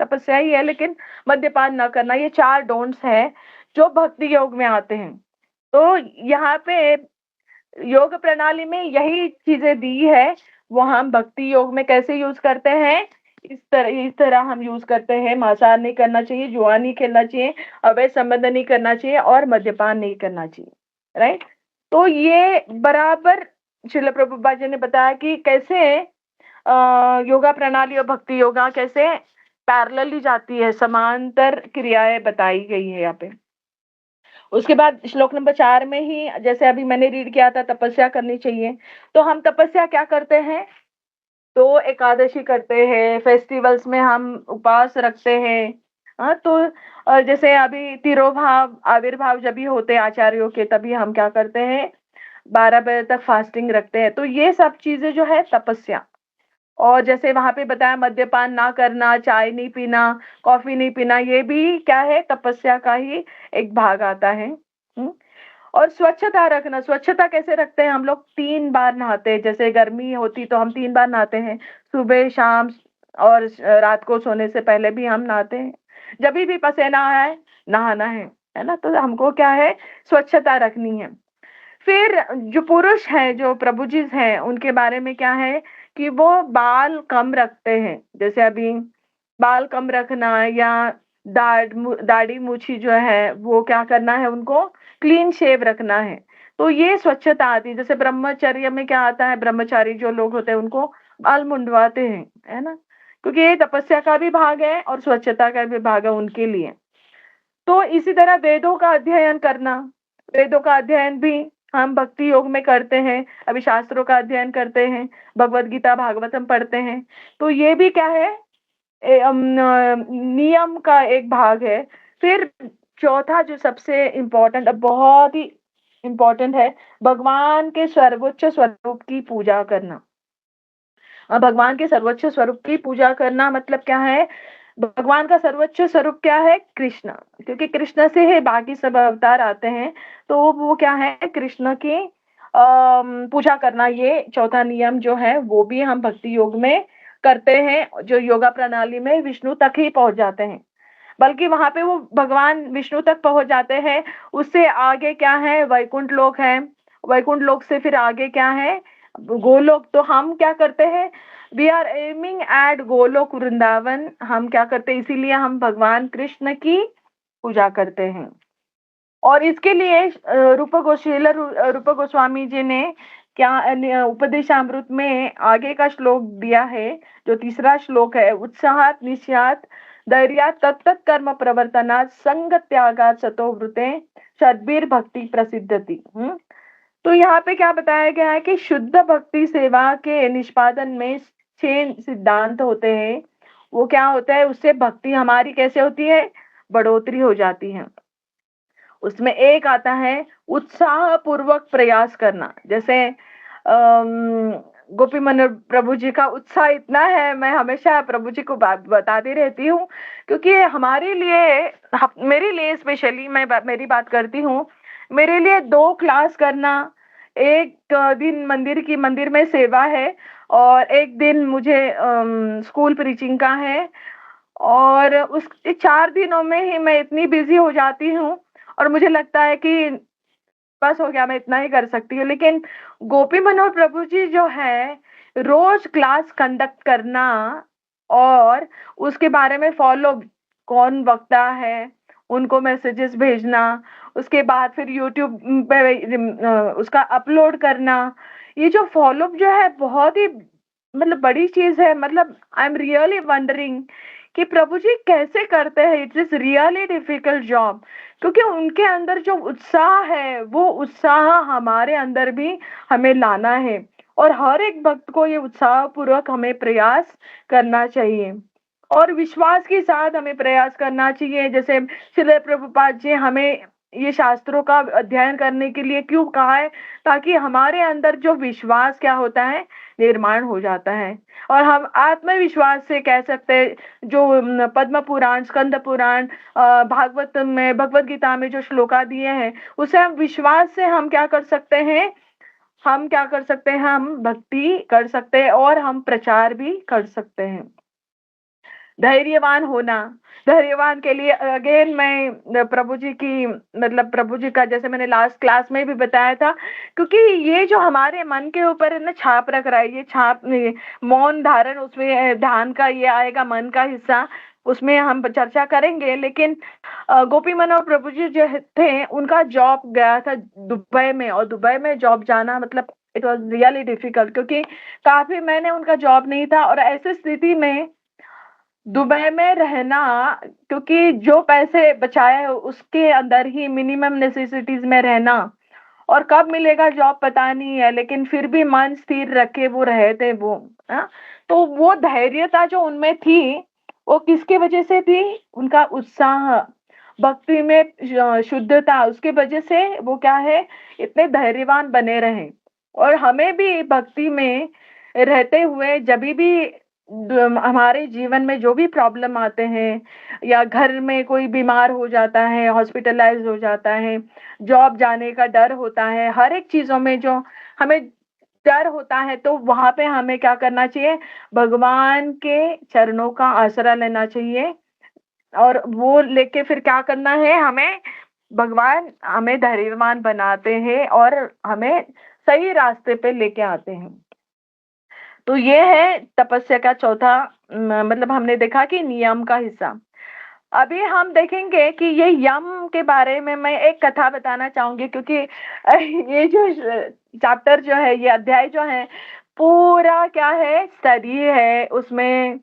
S3: तपस्या ही है लेकिन मद्यपान न करना, ये 4 डोंट्स है जो भक्ति योग में आते हैं। तो यहाँ पे योग प्रणाली में यही चीजें दी है, वो हम भक्ति योग में कैसे यूज करते हैं, इस तरह हम यूज करते हैं। मांसाहार नहीं करना चाहिए, जुआ नहीं खेलना चाहिए, अवैध संबंध नहीं करना चाहिए, और मद्यपान नहीं करना चाहिए, राइट। तो ये बराबर श्रील प्रभुपाद जी ने बताया कि कैसे योगा प्रणाली और भक्ति योगा कैसे पैरेलली जाती है, समांतर क्रियाएं बताई गई है यहाँ पे। उसके बाद श्लोक नंबर 4 में ही, जैसे अभी मैंने रीड किया था, तपस्या करनी चाहिए। तो हम तपस्या क्या करते हैं, तो एकादशी करते हैं, फेस्टिवल्स में हम उपवास रखते हैं। हाँ, तो जैसे अभी तिरोभाव आविर्भाव जब भी होते हैं आचार्यों के, तभी हम क्या करते हैं, 12 बजे तक फास्टिंग रखते हैं। तो ये सब चीजें जो है तपस्या। और जैसे वहां पे बताया, मद्यपान ना करना, चाय नहीं पीना, कॉफी नहीं पीना, ये भी क्या है, तपस्या का ही एक भाग आता है। और स्वच्छता रखना, स्वच्छता कैसे रखते हैं हम लोग, 3 बार नहाते हैं। जैसे गर्मी होती तो हम 3 बार नहाते हैं, सुबह, शाम, और रात को सोने से पहले भी हम नहाते हैं। जब भी पसीना आए नहाना है ना। तो हमको क्या है, स्वच्छता रखनी है। फिर जो पुरुष है, जो प्रभु जी हैं, उनके बारे में क्या है कि वो बाल कम रखते हैं। जैसे अभी बाल कम रखना, या दाढ़ी मूछी जो है वो क्या करना है, उनको क्लीन शेव रखना है। तो ये स्वच्छता आती है। जैसे ब्रह्मचर्य में क्या आता है, ब्रह्मचारी जो लोग होते हैं उनको बाल मुंडवाते हैं, है ना, क्योंकि ये तपस्या का भी भाग है और स्वच्छता का भी भाग है उनके लिए। तो इसी तरह वेदों का अध्ययन करना, वेदों का अध्ययन भी हम भक्ति योग में करते हैं। अभी शास्त्रों का अध्ययन करते हैं, भगवत गीता भागवतम पढ़ते हैं। तो ये भी क्या है, नियम का एक भाग है। फिर चौथा जो सबसे इम्पोर्टेंट, बहुत ही इम्पोर्टेंट है, भगवान के सर्वोच्च स्वरूप की पूजा करना। भगवान के सर्वोच्च स्वरूप की पूजा करना मतलब क्या है, भगवान का सर्वोच्च स्वरूप क्या है, कृष्ण, क्योंकि कृष्ण से ही बाकी सब अवतार आते हैं। तो वो क्या है, कृष्ण की पूजा करना। ये चौथा नियम जो है वो भी हम भक्ति योग में करते हैं, जो योगा प्रणाली में विष्णु तक ही पहुंच जाते हैं। बल्कि वहां पे वो भगवान विष्णु तक पहुंच जाते हैं। उससे आगे क्या है, वैकुंठ लोक है। वैकुंठ लोक से फिर आगे क्या है, गोलोक। तो हम क्या करते हैं, we are aiming at Golok Vrindavan. हम क्या करते हैं, इसीलिए हम भगवान कृष्ण की पूजा करते हैं। और इसके लिए रूप गोस्वामी जी ने क्या उपदेशामृत में आगे का श्लोक दिया है, जो तीसरा श्लोक है, उत्साहात निश्चात धैर्यात तत्त कर्म प्रवर्तनात् संग त्यागात् सतो वृते सद्भिर भक्ति प्रसिद्धति। तो यहाँ पे क्या बताया गया है कि शुद्ध भक्ति सेवा के निष्पादन में 6 सिद्धांत होते हैं। वो क्या होता है, उससे भक्ति हमारी कैसे होती है, बढ़ोतरी हो जाती है। उसमें एक आता है उत्साह पूर्वक प्रयास करना। जैसे गोपी मनोहर प्रभु जी का उत्साह इतना है, मैं हमेशा प्रभु जी को बताती रहती हूँ, क्योंकि हमारे लिए, मेरे लिए स्पेशली, मैं मेरी बात करती हूँ, मेरे लिए 2 क्लास करना, एक दिन मंदिर में सेवा है, और एक दिन मुझे स्कूल प्रीचिंग का है। और उस 4 दिनों में ही मैं इतनी बिजी हो जाती हूँ, और मुझे लगता है कि बस हो गया, मैं इतना ही कर सकती हूँ। लेकिन गोपी मनोहर प्रभु जी जो है, रोज क्लास कंडक्ट करना, और उसके बारे में फॉलो, कौन वक्ता है उनको मैसेजेस भेजना, उसके बाद फिर यूट्यूब पे उसका अपलोड करना, ये जो फ़ॉलो-अप जो है बहुत ही मतलब बड़ी चीज़ है। मतलब आई एम रियली वंडरिंग कि प्रभु जी कैसे करते हैं। It is really difficult job, क्योंकि उनके अंदर जो उत्साह है, वो उत्साह हमारे अंदर भी हमें लाना है, और हर एक भक्त को ये उत्साहपूर्वक हमें प्रयास करना चाहिए और विश्वास के साथ हमें प्रयास करना चाहिए। जैसे श्रील प्रभुपाद जी हमें ये शास्त्रों का अध्ययन करने के लिए क्यों कहा है, ताकि हमारे अंदर जो विश्वास क्या होता है, निर्माण हो जाता है, और हम आत्मविश्वास से कह सकते हैं। जो पद्म पुराण, स्कंद पुराण, भागवत में, भगवत गीता में जो श्लोका दिए हैं, उसे हम विश्वास से हम क्या कर सकते हैं, हम क्या कर सकते हैं, हम भक्ति कर सकते हैं और हम प्रचार भी कर सकते हैं। धैर्यवान होना, धैर्यवान के लिए अगेन मैं प्रभु जी की मतलब प्रभु जी का, जैसे मैंने लास्ट क्लास में भी बताया था, क्योंकि ये जो हमारे मन के ऊपर है ना छाप रख रहा है, ये छाप मौन धारण, उसमें ध्यान का ये आएगा, मन का हिस्सा, उसमें हम चर्चा करेंगे। लेकिन गोपी मन और प्रभु जी जो थे, उनका जॉब गया था दुबई में, और दुबई में जॉब जाना मतलब इट वॉज रियली डिफिकल्ट, क्योंकि काफी मैंने उनका जॉब नहीं था, और ऐसी स्थिति में दुबई में रहना, क्योंकि जो पैसे बचाए हैं, उसके अंदर ही मिनिमम नेसेसिटीज में रहना, और कब मिलेगा जॉब पता नहीं है, लेकिन फिर भी मन स्थिर रखे वो रहे थे वो। हाँ? तो वो धैर्यता जो उनमें थी, वो किसके वजह से थी? उनका उत्साह, भक्ति में शुद्धता, उसके वजह से वो क्या है, इतने धैर्यवान बने रहे। और हमें भी भक्ति में रहते हुए जभी भी हमारे जीवन में जो भी प्रॉब्लम आते हैं, या घर में कोई बीमार हो जाता है, हॉस्पिटलाइज हो जाता है, जॉब जाने का डर होता है, हर एक चीजों में जो हमें डर होता है, तो वहां पे हमें क्या करना चाहिए, भगवान के चरणों का आसरा लेना चाहिए, और वो लेके फिर क्या करना है, हमें भगवान हमें धैर्यवान बनाते हैं और हमें सही रास्ते पे लेके आते हैं। तो ये है तपस्या का चौथा मतलब हमने देखा कि नियम का हिस्सा। अभी हम देखेंगे कि ये यम के बारे में मैं एक कथा बताना चाहूंगी, क्योंकि ये जो चैप्टर जो है, ये अध्याय जो है, पूरा क्या है, स्टडी है, उसमें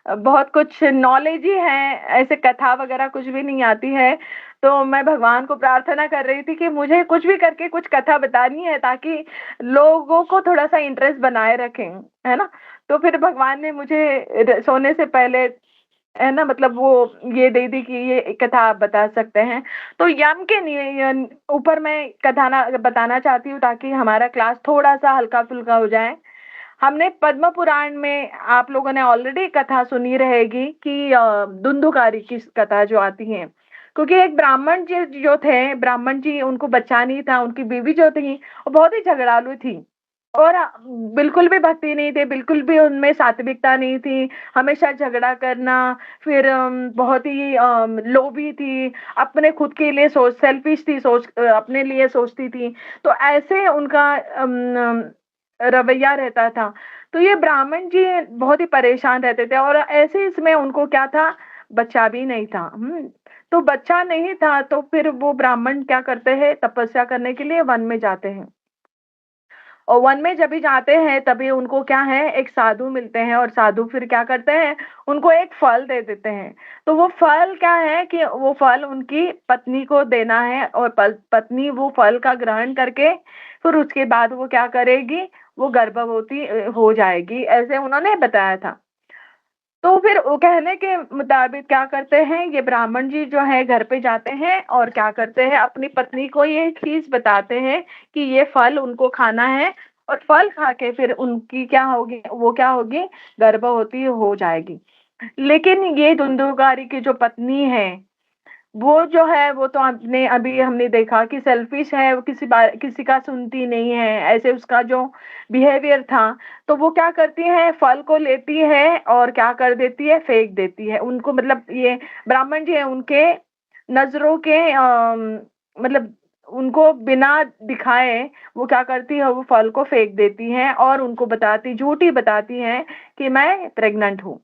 S3: बहुत कुछ नॉलेज ही है, ऐसे कथा वगैरह कुछ भी नहीं आती है। तो मैं भगवान को प्रार्थना कर रही थी कि मुझे कुछ भी करके कुछ कथा बतानी है, ताकि लोगों को थोड़ा सा इंटरेस्ट बनाए रखें, है ना। तो फिर भगवान ने मुझे सोने से पहले, है ना, मतलब वो ये दे दी कि ये कथा आप बता सकते हैं। तो यम के ऊपर मैं कथा बताना चाहती हूँ, ताकि हमारा क्लास थोड़ा सा हल्का फुल्का हो जाए। हमने पद्म पुराण में आप लोगों ने ऑलरेडी कथा सुनी रहेगी कि धुंधुकारी की कथा जो आती है, क्योंकि एक ब्राह्मण जी जो थे, ब्राह्मण जी, उनको बच्चा नहीं था, उनकी बीवी जो थी वो बहुत ही झगड़ालू थी, और बिल्कुल भी भक्ति नहीं थे, बिल्कुल भी उनमें सात्विकता नहीं थी, हमेशा झगड़ा करना, फिर बहुत ही लोभी थी, अपने खुद के लिए सेल्फिश थी, अपने लिए सोचती थी। तो ऐसे उनका रवैया रहता था। तो ये ब्राह्मण जी बहुत ही परेशान रहते थे, और ऐसे इसमें उनको क्या था, बच्चा भी नहीं था। तो बच्चा नहीं था, तो फिर वो ब्राह्मण क्या करते हैं, तपस्या करने के लिए वन में जाते हैं, और वन में जब भी जाते हैं तभी उनको क्या है, एक साधु मिलते हैं, और साधु फिर क्या करते हैं, उनको एक फल दे देते हैं। तो वो फल क्या है कि वो फल उनकी पत्नी को देना है, और पत्नी वो फल का ग्रहण करके फिर उसके बाद वो क्या करेगी, वो गर्भवती हो जाएगी, ऐसे उन्होंने बताया था। तो फिर वो कहने के मुताबिक क्या करते हैं, ये ब्राह्मण जी जो है घर पे जाते हैं, और क्या करते हैं, अपनी पत्नी को ये चीज बताते हैं कि ये फल उनको खाना है, और फल खा के फिर उनकी क्या होगी, वो क्या होगी, गर्भवती हो जाएगी। लेकिन ये धुंधुकारी की जो पत्नी है, वो जो है, वो तो आपने अभी हमने देखा कि सेल्फिश है, वो किसी का सुनती नहीं है, ऐसे उसका जो बिहेवियर था। तो वो क्या करती है, फल को लेती है और क्या कर देती है, फेंक देती है उनको, मतलब ये ब्राह्मण जी है, उनके नजरों के मतलब उनको बिना दिखाए वो क्या करती है, वो फल को फेंक देती है, और उनको झूठी बताती है कि मैं प्रेग्नेंट हूँ।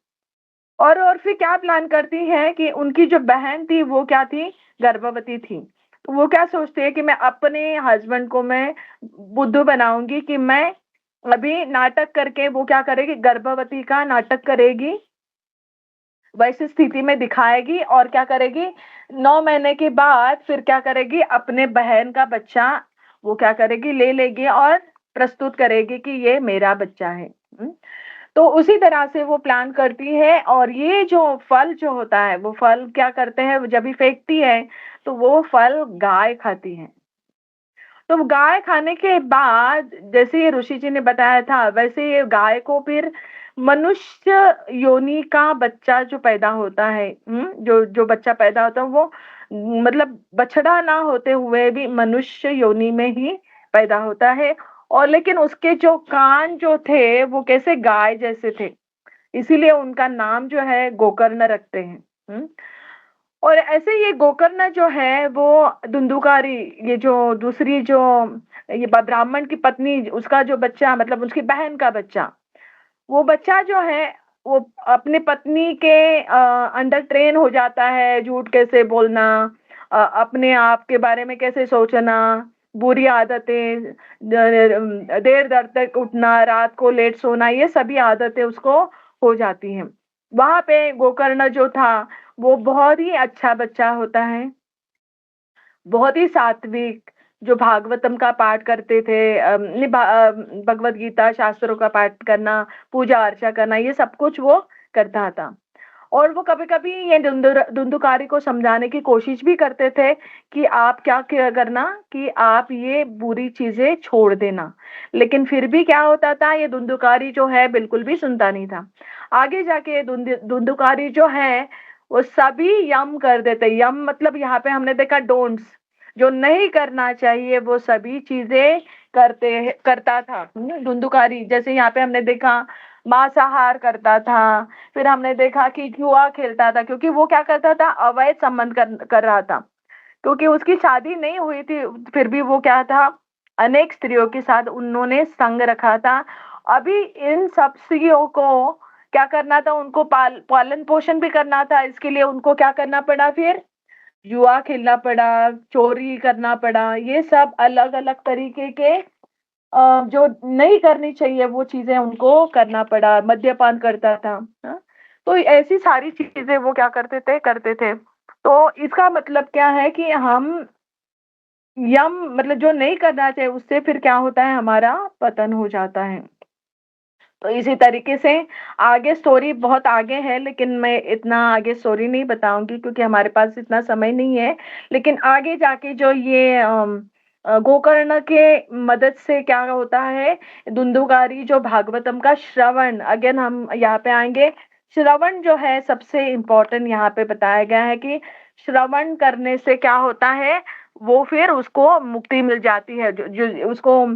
S3: और फिर क्या प्लान करती है कि उनकी जो बहन थी वो क्या थी, गर्भवती थी। तो वो क्या सोचती है कि मैं अपने हस्बैंड को मैं बुद्धू बनाऊंगी कि मैं अभी नाटक करके वो क्या करेगी, गर्भवती का नाटक करेगी, वैसी स्थिति में दिखाएगी और क्या करेगी, 9 महीने के बाद फिर क्या करेगी, अपने बहन का बच्चा वो क्या करेगी, ले लेगी और प्रस्तुत करेगी कि ये मेरा बच्चा है। तो उसी तरह से वो प्लान करती है और ये जो फल जो होता है, वो फल क्या करते हैं, जब भी फेंकती है तो वो फल गाय खाती है। तो गाय खाने के बाद जैसे ये ऋषि जी ने बताया था, वैसे ये गाय को फिर मनुष्य योनि का बच्चा जो पैदा होता है, जो जो बच्चा पैदा होता है वो मतलब बछड़ा ना होते हुए भी मनुष्य योनि में ही पैदा होता है। और लेकिन उसके जो कान जो थे वो कैसे गाय जैसे थे, इसीलिए उनका नाम जो है गोकर्ण रखते हैं। और ऐसे ये गोकर्ण जो है वो धुंधुकारी, ये जो दूसरी जो ये ब्राह्मण की पत्नी, उसका जो बच्चा मतलब उसकी बहन का बच्चा, वो बच्चा जो है वो अपनी पत्नी के अंडर ट्रेन हो जाता है, झूठ कैसे बोलना, अपने आप के बारे में कैसे सोचना, बुरी आदतें, देर दर तक उठना, रात को लेट सोना, ये सभी आदतें उसको हो जाती हैं। वहां पे गोकर्ण जो था वो बहुत ही अच्छा बच्चा होता है, बहुत ही सात्विक, जो भागवतम का पाठ करते थे, भगवत गीता शास्त्रों का पाठ करना, पूजा अर्चा करना, ये सब कुछ वो करता था। और वो कभी-कभी ये धुंधुकारी को समझाने की कोशिश भी करते थे कि आप क्या करना, कि आप ये बुरी चीजें छोड़ देना। लेकिन फिर भी क्या होता था, ये धुंधुकारी जो है बिल्कुल भी सुनता नहीं था। आगे जाके धुंधुकारी जो है वो सभी यम कर देते। यम मतलब यहाँ पे हमने देखा डोंट्स, जो नहीं करना चाहिए वो सभी चीजें करता था धुंधुकारी। जैसे यहाँ पे हमने देखा मांसाहार करता था, फिर हमने देखा कि जुआ खेलता था, क्योंकि वो क्या करता था, अवैध संबंध कर रहा था, क्योंकि उसकी शादी नहीं हुई थी, फिर भी वो क्या था, अनेक स्त्रियों के साथ उन्होंने संग रखा था। अभी इन सब स्त्रियों को क्या करना था, उनको पालन पोषण भी करना था, इसके लिए उनको क्या करना पड़ा, फिर जुआ खेलना पड़ा, चोरी करना पड़ा, ये सब अलग अलग तरीके के जो नहीं करनी चाहिए वो चीजें उनको करना पड़ा। मद्यपान करता था, हाँ? तो ऐसी सारी चीजें वो क्या करते थे। तो इसका मतलब क्या है कि हम यम मतलब जो नहीं करना चाहिए उससे फिर क्या होता है, हमारा पतन हो जाता है। तो इसी तरीके से आगे स्टोरी बहुत आगे है, लेकिन मैं इतना आगे स्टोरी नहीं बताऊंगी क्योंकि हमारे पास इतना समय नहीं है। लेकिन आगे जाके जो ये गोकर्ण के मदद से क्या होता है, धुंधुकारी जो भागवतम का श्रवण, अगेन हम यहाँ पे आएंगे, श्रवण जो है सबसे इम्पोर्टेंट यहाँ पे बताया गया है कि श्रवण करने से क्या होता है, वो फिर उसको मुक्ति मिल जाती है, जो उसको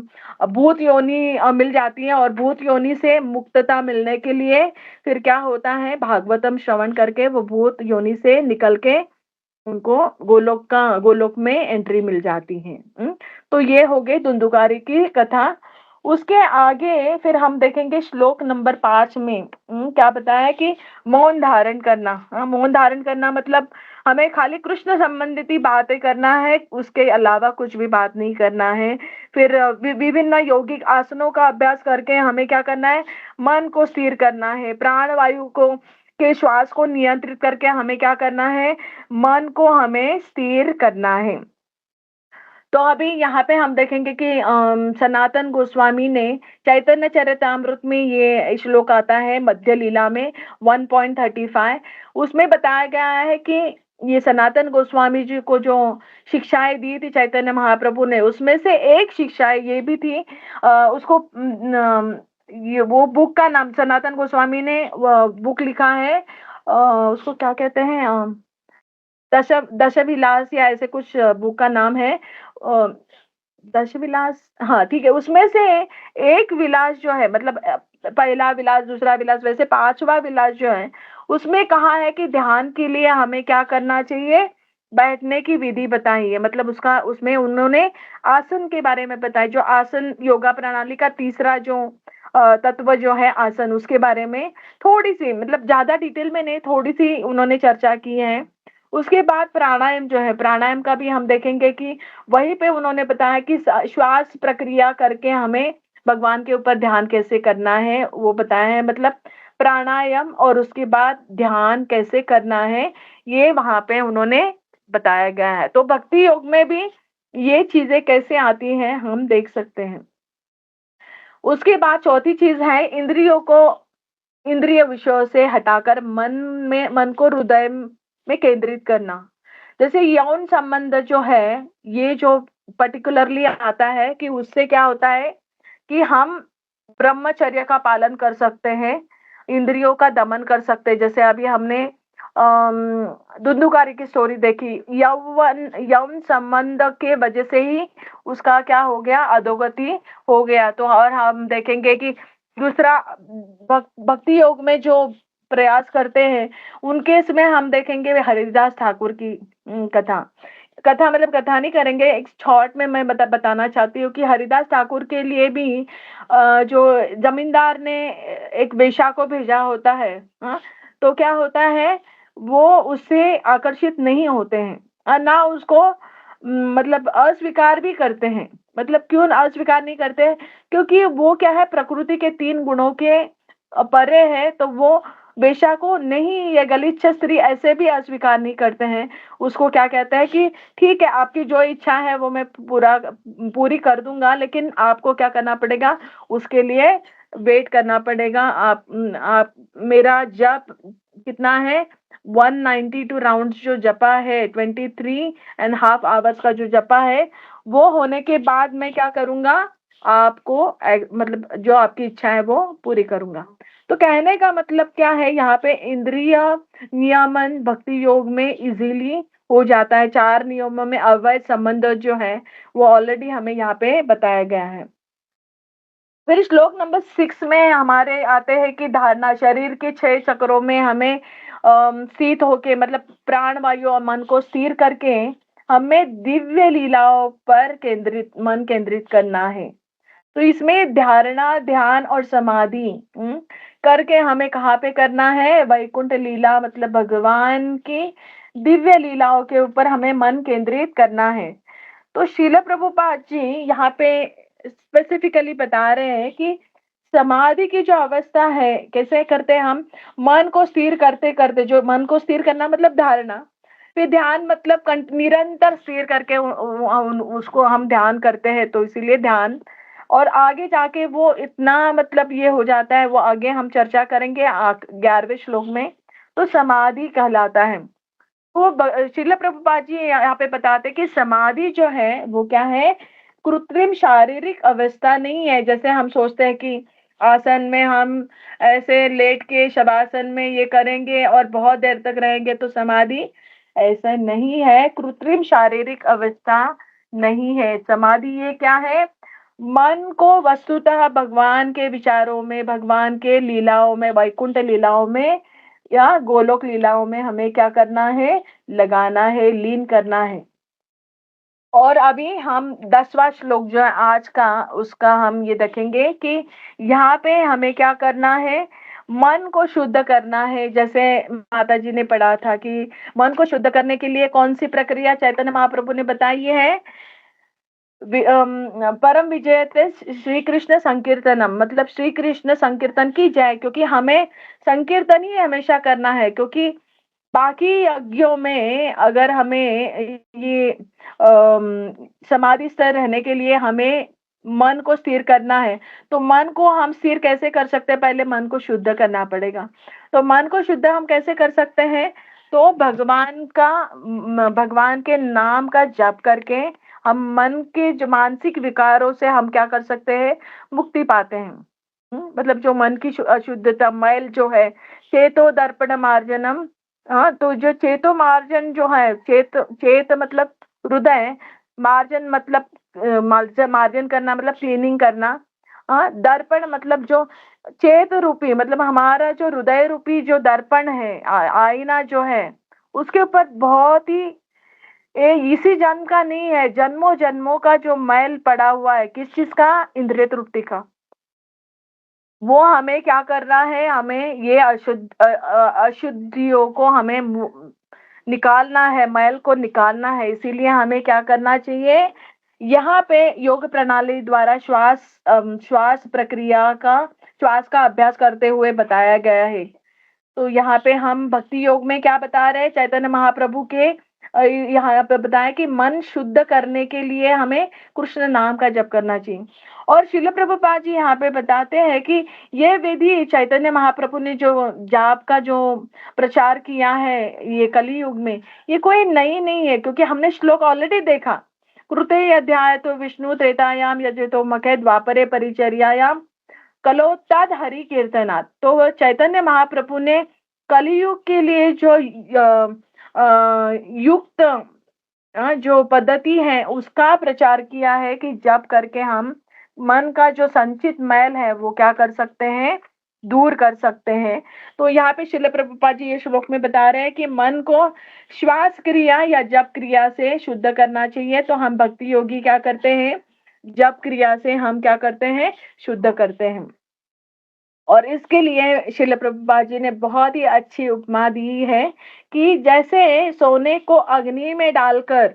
S3: भूत योनि मिल जाती है। और भूत योनि से मुक्तता मिलने के लिए फिर क्या होता है, भागवतम श्रवण करके वो भूत योनि से निकल के उनको गोलोक में एंट्री मिल जाती है। तो ये हो गई धुंधुकारी की कथा। उसके आगे फिर हम देखेंगे श्लोक नंबर 5 में क्या बताया कि मौन धारण करना। मौन धारण करना मतलब हमें खाली कृष्ण संबंधित ही बातें करना है, उसके अलावा कुछ भी बात नहीं करना है। फिर विभिन्न यौगिक आसनों का अभ्यास करके हमें क्या करना है, मन को स्थिर करना है, प्राण वायु को के श्वास को नियंत्रित करके हमें क्या करना है, मन को हमें स्थिर करना है। तो अभी यहाँ पे हम देखेंगे कि सनातन गोस्वामी ने चैतन्य चरितामृत में ये श्लोक आता है मध्य लीला में 1.35, उसमें बताया गया है कि ये सनातन गोस्वामी जी को जो शिक्षाएं दी थी चैतन्य महाप्रभु ने, उसमें से एक शिक्षा ये भी थी, उसको ये वो बुक का नाम सनातन गोस्वामी ने बुक लिखा है, उसको क्या कहते हैं, दशविलास या ऐसे कुछ बुक का नाम है, दशविलास, हाँ ठीक है। उसमें से एक विलास जो है मतलब पहला विलास, दूसरा विलास, वैसे 5वां विलास जो है उसमें कहा है कि ध्यान के लिए हमें क्या करना चाहिए, बैठने की विधि बताई है। मतलब उसका उसमें उन्होंने आसन के बारे में बताया, जो आसन योगा प्रणाली का तीसरा जो तत्व जो है आसन, उसके बारे में थोड़ी सी, मतलब ज्यादा डिटेल में नहीं, थोड़ी सी उन्होंने चर्चा की है। उसके बाद प्राणायाम जो है, प्राणायाम का भी हम देखेंगे कि वहीं पे उन्होंने बताया कि श्वास प्रक्रिया करके हमें भगवान के ऊपर ध्यान कैसे करना है वो बताया है, मतलब प्राणायाम और उसके बाद ध्यान कैसे करना है ये वहां पे उन्होंने बताया गया है। तो भक्ति योग में भी ये चीजें कैसे आती हैं हम देख सकते हैं। उसके बाद चौथी चीज है इंद्रियों को, इंद्रिय विषयों से हटाकर मन को हृदय में केंद्रित करना। जैसे यौन संबंध जो है ये जो पर्टिकुलरली आता है कि उससे क्या होता है कि हम ब्रह्मचर्य का पालन कर सकते हैं, इंद्रियों का दमन कर सकते हैं। जैसे अभी हमने धुंधुकारी की स्टोरी देखी, यौन संबंध के वजह से ही उसका क्या हो गया, अधोगति हो गया। तो और हम देखेंगे कि दूसरा भक्ति योग में जो प्रयास करते हैं उनके इसमें हम देखेंगे हरिदास ठाकुर की कथा। कथा मतलब कथा नहीं करेंगे, एक शॉर्ट में मैं बताना चाहती हूँ कि हरिदास ठाकुर के लिए भी जो जमींदार ने एक वेश्या को भेजा होता है, तो क्या होता है वो उससे आकर्षित नहीं होते हैं और ना उसको मतलब अस्वीकार भी करते हैं। मतलब क्यों अस्वीकार नहीं करते, क्योंकि वो क्या है प्रकृति के 3 गुणों के परे है, तो वो वेश्या को नहीं, ये गलिच्छ स्त्री ऐसे भी अस्वीकार नहीं करते हैं। उसको क्या कहते हैं कि ठीक है आपकी जो इच्छा है वो मैं पूरी कर दूंगा, लेकिन आपको क्या करना पड़ेगा, उसके लिए वेट करना पड़ेगा। आप मेरा जप कितना है 192 राउंड्स जो जपा है, 23.5 आवर्स का जो जपा है, वो होने के बाद मैं क्या करूंगा, आपको मतलब जो आपकी इच्छा है वो पूरी करूंगा। तो कहने का मतलब क्या है, यहाँ पे इंद्रिय नियमन भक्ति योग में इजीली हो जाता है। 4 नियमों में अवैध संबंध जो है वो ऑलरेडी हमें यहाँ पे बताया गया है। फिर श्लोक नंबर 6 में हमारे आते हैं कि धारणा, शरीर के 6 चक्रों में हमें स्थित होके, मतलब प्राण वायु और मन को स्थिर करके हमें दिव्य लीलाओं पर मन केंद्रित करना है। तो इसमें धारणा, ध्यान और समाधि करके हमें कहाँ पे करना है, वैकुंठ लीला मतलब भगवान की दिव्य लीलाओं के ऊपर हमें मन केंद्रित करना है। तो श्रील प्रभुपाद जी यहाँ पे स्पेसिफिकली बता रहे हैं कि समाधि की जो अवस्था है कैसे करते हैं हम, मन को स्थिर करते करते, जो मन को स्थिर करना मतलब धारणा, फिर ध्यान मतलब निरंतर स्थिर करके उसको हम ध्यान करते हैं, तो इसीलिए ध्यान। और आगे जाके वो इतना मतलब ये हो जाता है, वो आगे हम चर्चा करेंगे 11वें श्लोक में, तो समाधि कहलाता है। वो श्रील प्रभुपाद जी यहाँ पे बताते हैं कि समाधि जो है वो क्या है, कृत्रिम शारीरिक अवस्था नहीं है। जैसे हम सोचते हैं कि आसन में हम ऐसे लेट के शवासन में ये करेंगे और बहुत देर तक रहेंगे तो समाधि, ऐसा नहीं है। कृत्रिम शारीरिक अवस्था नहीं है समाधि। ये क्या है, मन को वस्तुतः भगवान के विचारों में, भगवान के लीलाओं में, वैकुंठ लीलाओं में या गोलोक लीलाओं में हमें क्या करना है, लगाना है, लीन करना है। और अभी हम 10वां श्लोक जो है आज का, उसका हम ये देखेंगे कि यहाँ पे हमें क्या करना है, मन को शुद्ध करना है। जैसे माता जी ने पढ़ा था कि मन को शुद्ध करने के लिए कौन सी प्रक्रिया चैतन्य महाप्रभु ने बताई है, परम विजयते श्री कृष्ण संकीर्तनम, मतलब श्री कृष्ण संकीर्तन की जय। क्योंकि हमें संकीर्तन ही हमेशा करना है, क्योंकि बाकी यज्ञों में अगर हमें ये समाधि स्थिर रहने के लिए हमें मन को स्थिर करना है, तो मन को हम स्थिर कैसे कर सकते हैं, पहले मन को शुद्ध करना पड़ेगा। तो मन को शुद्ध हम कैसे कर सकते हैं, तो भगवान के नाम का जप करके हम मन के जो मानसिक विकारों से हम क्या कर सकते हैं, मुक्ति पाते हैं। मतलब जो मन की अशुद्धता, मैल जो है, चेतो दर्पण मार्जनम। हाँ, तो जो चेतो मार्जन जो है, चेत मतलब हृदय, मार्जन मतलब मार्जन करना मतलब क्लीनिंग करना। हाँ, दर्पण मतलब जो चेत रूपी, मतलब हमारा जो हृदय रूपी जो दर्पण है, आईना जो है, उसके ऊपर बहुत ही इसी जन्म का नहीं है, जन्मों जन्मों का जो मैल पड़ा हुआ है, किस चीज का, इंद्रिय तृप्ति का, वो हमें क्या करना है, हमें ये अशुद्धियों को हमें निकालना है, मैल को निकालना है। इसीलिए हमें क्या करना चाहिए, यहाँ पे योग प्रणाली द्वारा श्वास का अभ्यास करते हुए बताया गया है। तो यहाँ पे हम भक्ति योग में क्या बता रहे हैं, चैतन्य महाप्रभु के यहाँ पे बताया कि मन शुद्ध करने के लिए हमें कृष्ण नाम का जप करना चाहिए। और श्रील प्रभुपाद जी यहाँ पे बताते हैं कि ये विधि चैतन्य महाप्रभु ने जो जाप का जो प्रचार किया है ये कली युग में, ये कोई नई नहीं है, क्योंकि हमने श्लोक ऑलरेडी देखा। कृते अध्याय तो विष्णु त्रेतायाम यजतो मखे द्वापरे परिचर्यायाम कलो तद हरि कीर्तनात्। तो वह चैतन्य महाप्रभु ने कलियुग के लिए जो युक्त जो पद्धति है उसका प्रचार किया है कि जब करके हम मन का जो संचित मैल है वो क्या कर सकते हैं, दूर कर सकते हैं। तो यहाँ पे श्रील प्रभुपाद जी ये श्लोक में बता रहे हैं कि मन को श्वास क्रिया या जप क्रिया से शुद्ध करना चाहिए। तो हम भक्ति योगी क्या करते हैं, जप क्रिया से हम क्या करते हैं, शुद्ध करते हैं। और इसके लिए श्रील प्रभुपाद जी ने बहुत ही अच्छी उपमा दी है कि जैसे सोने को अग्नि में डालकर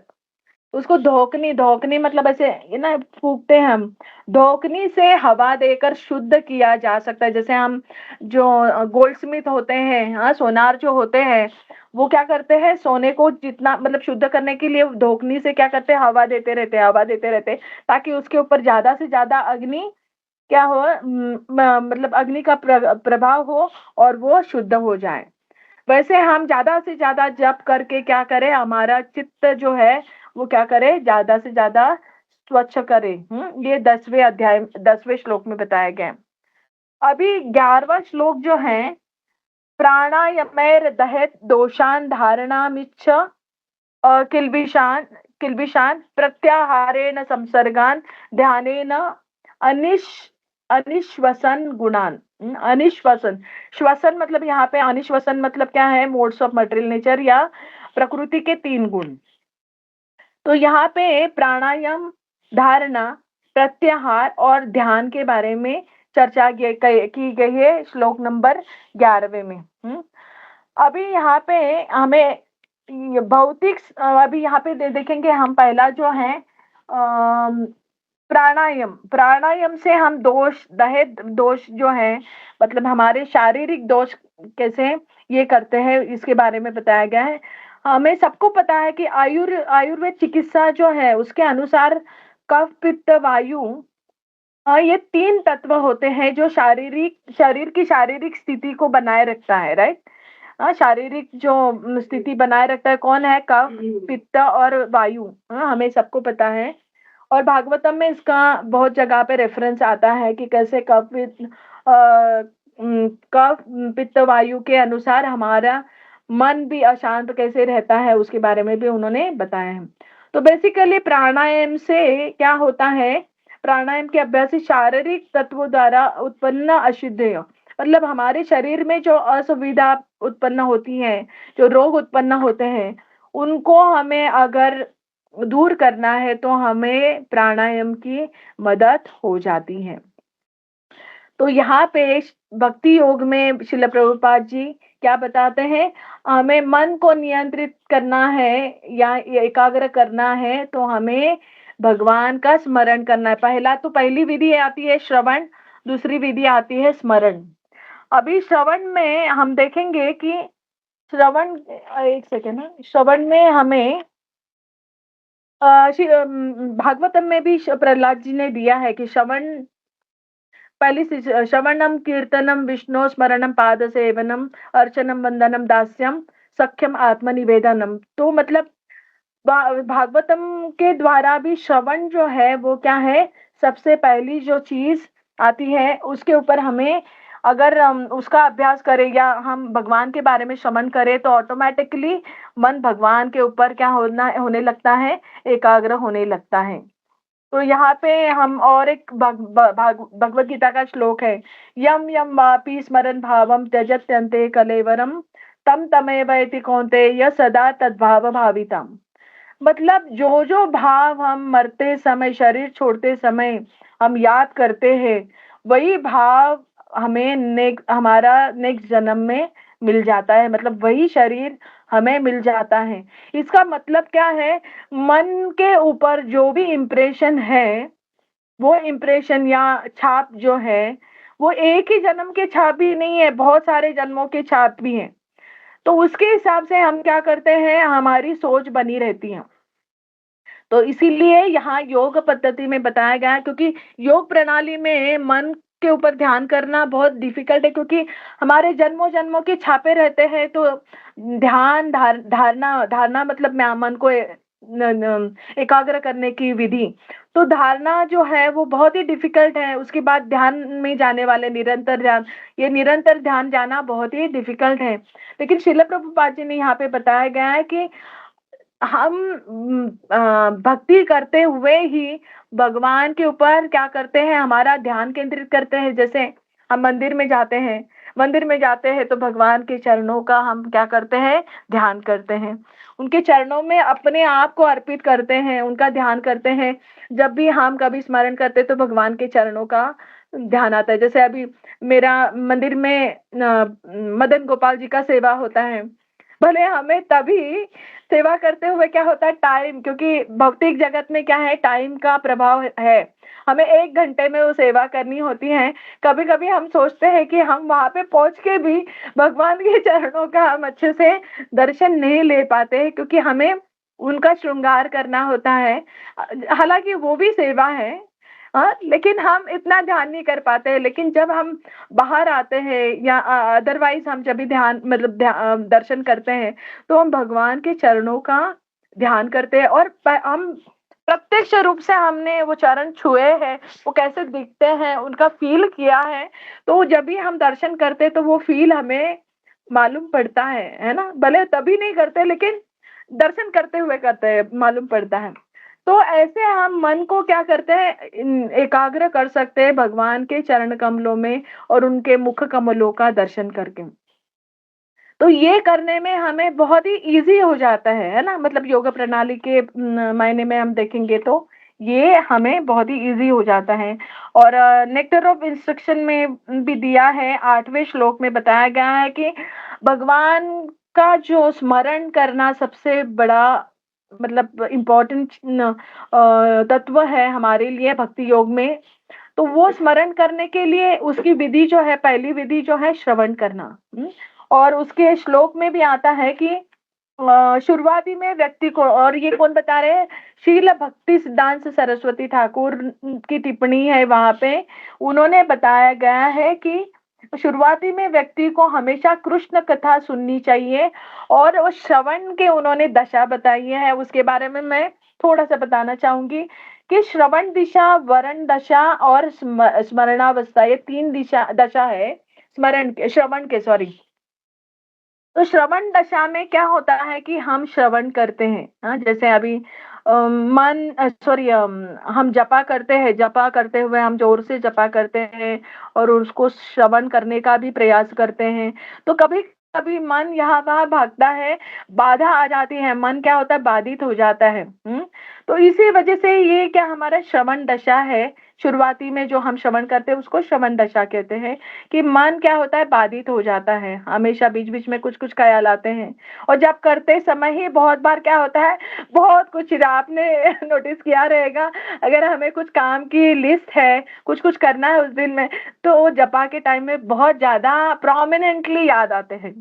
S3: उसको धोकनी मतलब ऐसे ये ना फूकते हैं हम, धोकनी से हवा देकर शुद्ध किया जा सकता है। जैसे हम जो गोल्ड स्मिथ होते हैं, हाँ सोनार जो होते हैं, वो क्या करते हैं, सोने को जितना मतलब शुद्ध करने के लिए धोकनी से क्या करते हैं, हवा देते रहते ताकि उसके ऊपर ज्यादा से ज्यादा अग्नि क्या हो, मतलब अग्नि का प्रभाव हो और वो शुद्ध हो जाए। वैसे हम ज्यादा से ज्यादा जप करके क्या करें, हमारा चित्त जो है वो क्या करे, ज्यादा से ज्यादा स्वच्छ करे। ये 10वें श्लोक में बताया गया। अभी 11वां श्लोक जो है, प्राणायामेर दहेत दोषान धारणामिच्छ किल्बिषान प्रत्याहारेण संसर्गान ध्यानेन अनिश्वसन गुणान। अनिश्वसन, श्वसन मतलब यहाँ पे अनिश्वसन मतलब क्या है, मोड्स ऑफ मटेरियल नेचर या प्रकृति के 3 गुण। तो यहाँ पे प्राणायाम, धारणा, प्रत्याहार और ध्यान के बारे में चर्चा की गई है श्लोक नंबर 11वें में। अभी यहाँ पे हमें भौतिक, अभी यहाँ पे देखेंगे हम पहला जो है प्राणायाम से हम दोष जो है, मतलब हमारे शारीरिक दोष कैसे ये करते हैं इसके बारे में बताया गया है। हमें सबको पता है कि आयुर्वेद चिकित्सा जो है उसके अनुसार कफ पित्त वायु, ये 3 तत्व होते हैं जो शरीर की शारीरिक स्थिति को बनाए रखता है, राइट। शारीरिक जो स्थिति बनाए रखता है कौन है, कफ पित्त और वायु, हमें सबको पता है। और भागवतम में इसका बहुत जगह पे रेफरेंस आता है कि कैसे कफ पित्त वायु के अनुसार हमारा मन भी अशांत कैसे रहता है, उसके बारे में भी उन्होंने बताया है। तो बेसिकली प्राणायाम से क्या होता है, प्राणायाम के अभ्यास से शारीरिक तत्वों द्वारा उत्पन्न अशुद्धि, मतलब हमारे शरीर में जो असुविधा उत्पन्न होती है, जो रोग उत्पन्न होते हैं, उनको हमें अगर दूर करना है तो हमें प्राणायाम की मदद हो जाती है। तो यहाँ पे भक्ति योग में श्रील प्रभुपाद जी क्या बताते हैं, हमें मन को नियंत्रित करना है या एकाग्र करना है तो हमें भगवान का स्मरण करना है। पहली विधि आती है श्रवण, दूसरी विधि आती है स्मरण। अभी श्रवण में हम देखेंगे कि श्रवण में हमें भागवतम में भी प्रहलाद जी ने दिया है कि श्रवणम कीर्तनम विष्णु स्मरणम पाद सेवनम अर्चनम वंदनम दास्यम सख्यम आत्मनिवेदनम। तो मतलब भागवतम के द्वारा भी श्रवण जो है वो क्या है, सबसे पहली जो चीज आती है उसके ऊपर हमें अगर उसका अभ्यास करें या हम भगवान के बारे में श्रवण करें तो ऑटोमेटिकली मन भगवान के ऊपर क्या होने लगता है, एकाग्र होने लगता है। तो यहाँ पे हम और एक भगवत गीता का श्लोक है, यम यम वापि स्मरण भावम त्यजत्यन्ते कलेवरम तम तमेव इति कौन्तेय सदा तद्भाव भावितम। मतलब जो भाव हम मरते समय, शरीर छोड़ते समय हम याद करते हैं, वही भाव हमें हमारा नेक्स्ट जन्म में मिल जाता है। मतलब वही शरीर हमें मिल जाता है। इसका मतलब क्या है, मन के ऊपर जो भी इम्प्रेशन है, वो इम्प्रेशन या छाप जो है, वो एक ही जन्म के छाप भी नहीं है, बहुत सारे जन्मों के छाप भी हैं। तो उसके हिसाब से हम क्या करते हैं, हमारी सोच बनी रहती है। तो इसीलिए यहाँ योग पद्धति में बताया गया है, क्योंकि योग प्रणाली में मन के ऊपर ध्यान करना बहुत डिफिकल्ट है, क्योंकि हमारे जन्मों जन्मों के छापे रहते हैं। तो ध्यान धारणा धारणा मतलब मन को एकाग्र करने की विधि, तो धारणा जो है वो बहुत ही डिफिकल्ट है। उसके बाद ध्यान में जाने वाले निरंतर ध्यान, ये निरंतर ध्यान जाना बहुत ही डिफिकल्ट है। लेकिन श्रील प्रभुपाद जी ने यहाँ पे बताया गया है कि हम भक्ति करते हुए ही भगवान के ऊपर क्या करते हैं, हमारा ध्यान केंद्रित करते हैं। जैसे हम मंदिर में जाते हैं, तो भगवान के चरणों का हम क्या करते हैं, ध्यान करते हैं। उनके चरणों में अपने आप को अर्पित करते हैं, उनका ध्यान करते हैं। जब भी हम कभी स्मरण करते हैं तो भगवान के चरणों का ध्यान आता है। जैसे अभी मेरा मंदिर में मदन गोपाल जी का सेवा होता है, भले हमें तभी सेवा करते हुए क्या होता है, टाइम, क्योंकि भौतिक जगत में क्या है, टाइम का प्रभाव है। हमें 1 घंटे में वो सेवा करनी होती है। कभी कभी हम सोचते हैं कि हम वहां पे पहुंच के भी भगवान के चरणों का हम अच्छे से दर्शन नहीं ले पाते हैं, क्योंकि हमें उनका श्रृंगार करना होता है। हालांकि वो भी सेवा है, हाँ, लेकिन हम इतना ध्यान नहीं कर पाते हैं। लेकिन जब हम बाहर आते हैं या अदरवाइज हम जब भी ध्यान मतलब दर्शन करते हैं, तो हम भगवान के चरणों का ध्यान करते हैं। और हम प्रत्यक्ष रूप से हमने वो चरण छुए हैं, वो कैसे दिखते हैं, उनका फील किया है। तो जब भी हम दर्शन करते हैं तो वो फील हमें मालूम पड़ता है ना। भले तभी नहीं करते, लेकिन दर्शन करते हुए करते हैं, मालूम पड़ता है। तो ऐसे हम मन को क्या करते हैं, एकाग्र कर सकते हैं भगवान के चरण कमलों में और उनके मुख कमलों का दर्शन करके। तो ये करने में हमें बहुत ही इजी हो जाता है ना। मतलब योग प्रणाली के मायने में हम देखेंगे तो ये हमें बहुत ही इजी हो जाता है। और नेक्टर ऑफ इंस्ट्रक्शन में भी दिया है, 8वें श्लोक में बताया गया है कि भगवान का जो स्मरण करना सबसे बड़ा मतलब इम्पोर्टेंट तत्व है हमारे लिए भक्ति योग में। तो वो स्मरण करने के लिए उसकी विधि जो है, पहली विधि जो है श्रवण करना। और उसके श्लोक में भी आता है कि शुरुआती में व्यक्ति को, और ये कौन बता रहे हैं, शील भक्ति सिद्धांत सरस्वती ठाकुर की टिप्पणी है वहां पे। उन्होंने बताया गया है कि शुरुआती में व्यक्ति को हमेशा कृष्ण कथा सुननी चाहिए। और वो श्रवण के उन्होंने दशा बताई है, उसके बारे में मैं थोड़ा सा बताना चाहूंगी कि श्रवण दिशा, वरण दशा और स्मरणावस्था, ये 3 दशा है स्मरण के, श्रवण के, सॉरी। तो श्रवण दशा में क्या होता है कि हम श्रवण करते हैं, हाँ, जैसे अभी हम जपा करते हैं, जपा करते हुए हम जोर से जपा करते हैं और उसको श्रवण करने का भी प्रयास करते हैं। तो कभी कभी मन यहाँ वहां भागता है, बाधा आ जाती है, मन क्या होता है, बाधित हो जाता है। तो इसी वजह से ये क्या हमारा श्रवण दशा है, शुरुआती में जो हम श्रवण करते हैं उसको श्रवण दशा कहते हैं। कि मन क्या होता है, बाधित हो जाता है, हमेशा बीच बीच में कुछ कुछ ख्याल आते हैं। और जब करते समय ही बहुत बार क्या होता है, बहुत कुछ, आपने नोटिस किया रहेगा, अगर हमें कुछ काम की लिस्ट है, कुछ कुछ करना है उस दिन में, तो जपा के टाइम में बहुत ज्यादा प्रोमिनेंटली याद आते हैं।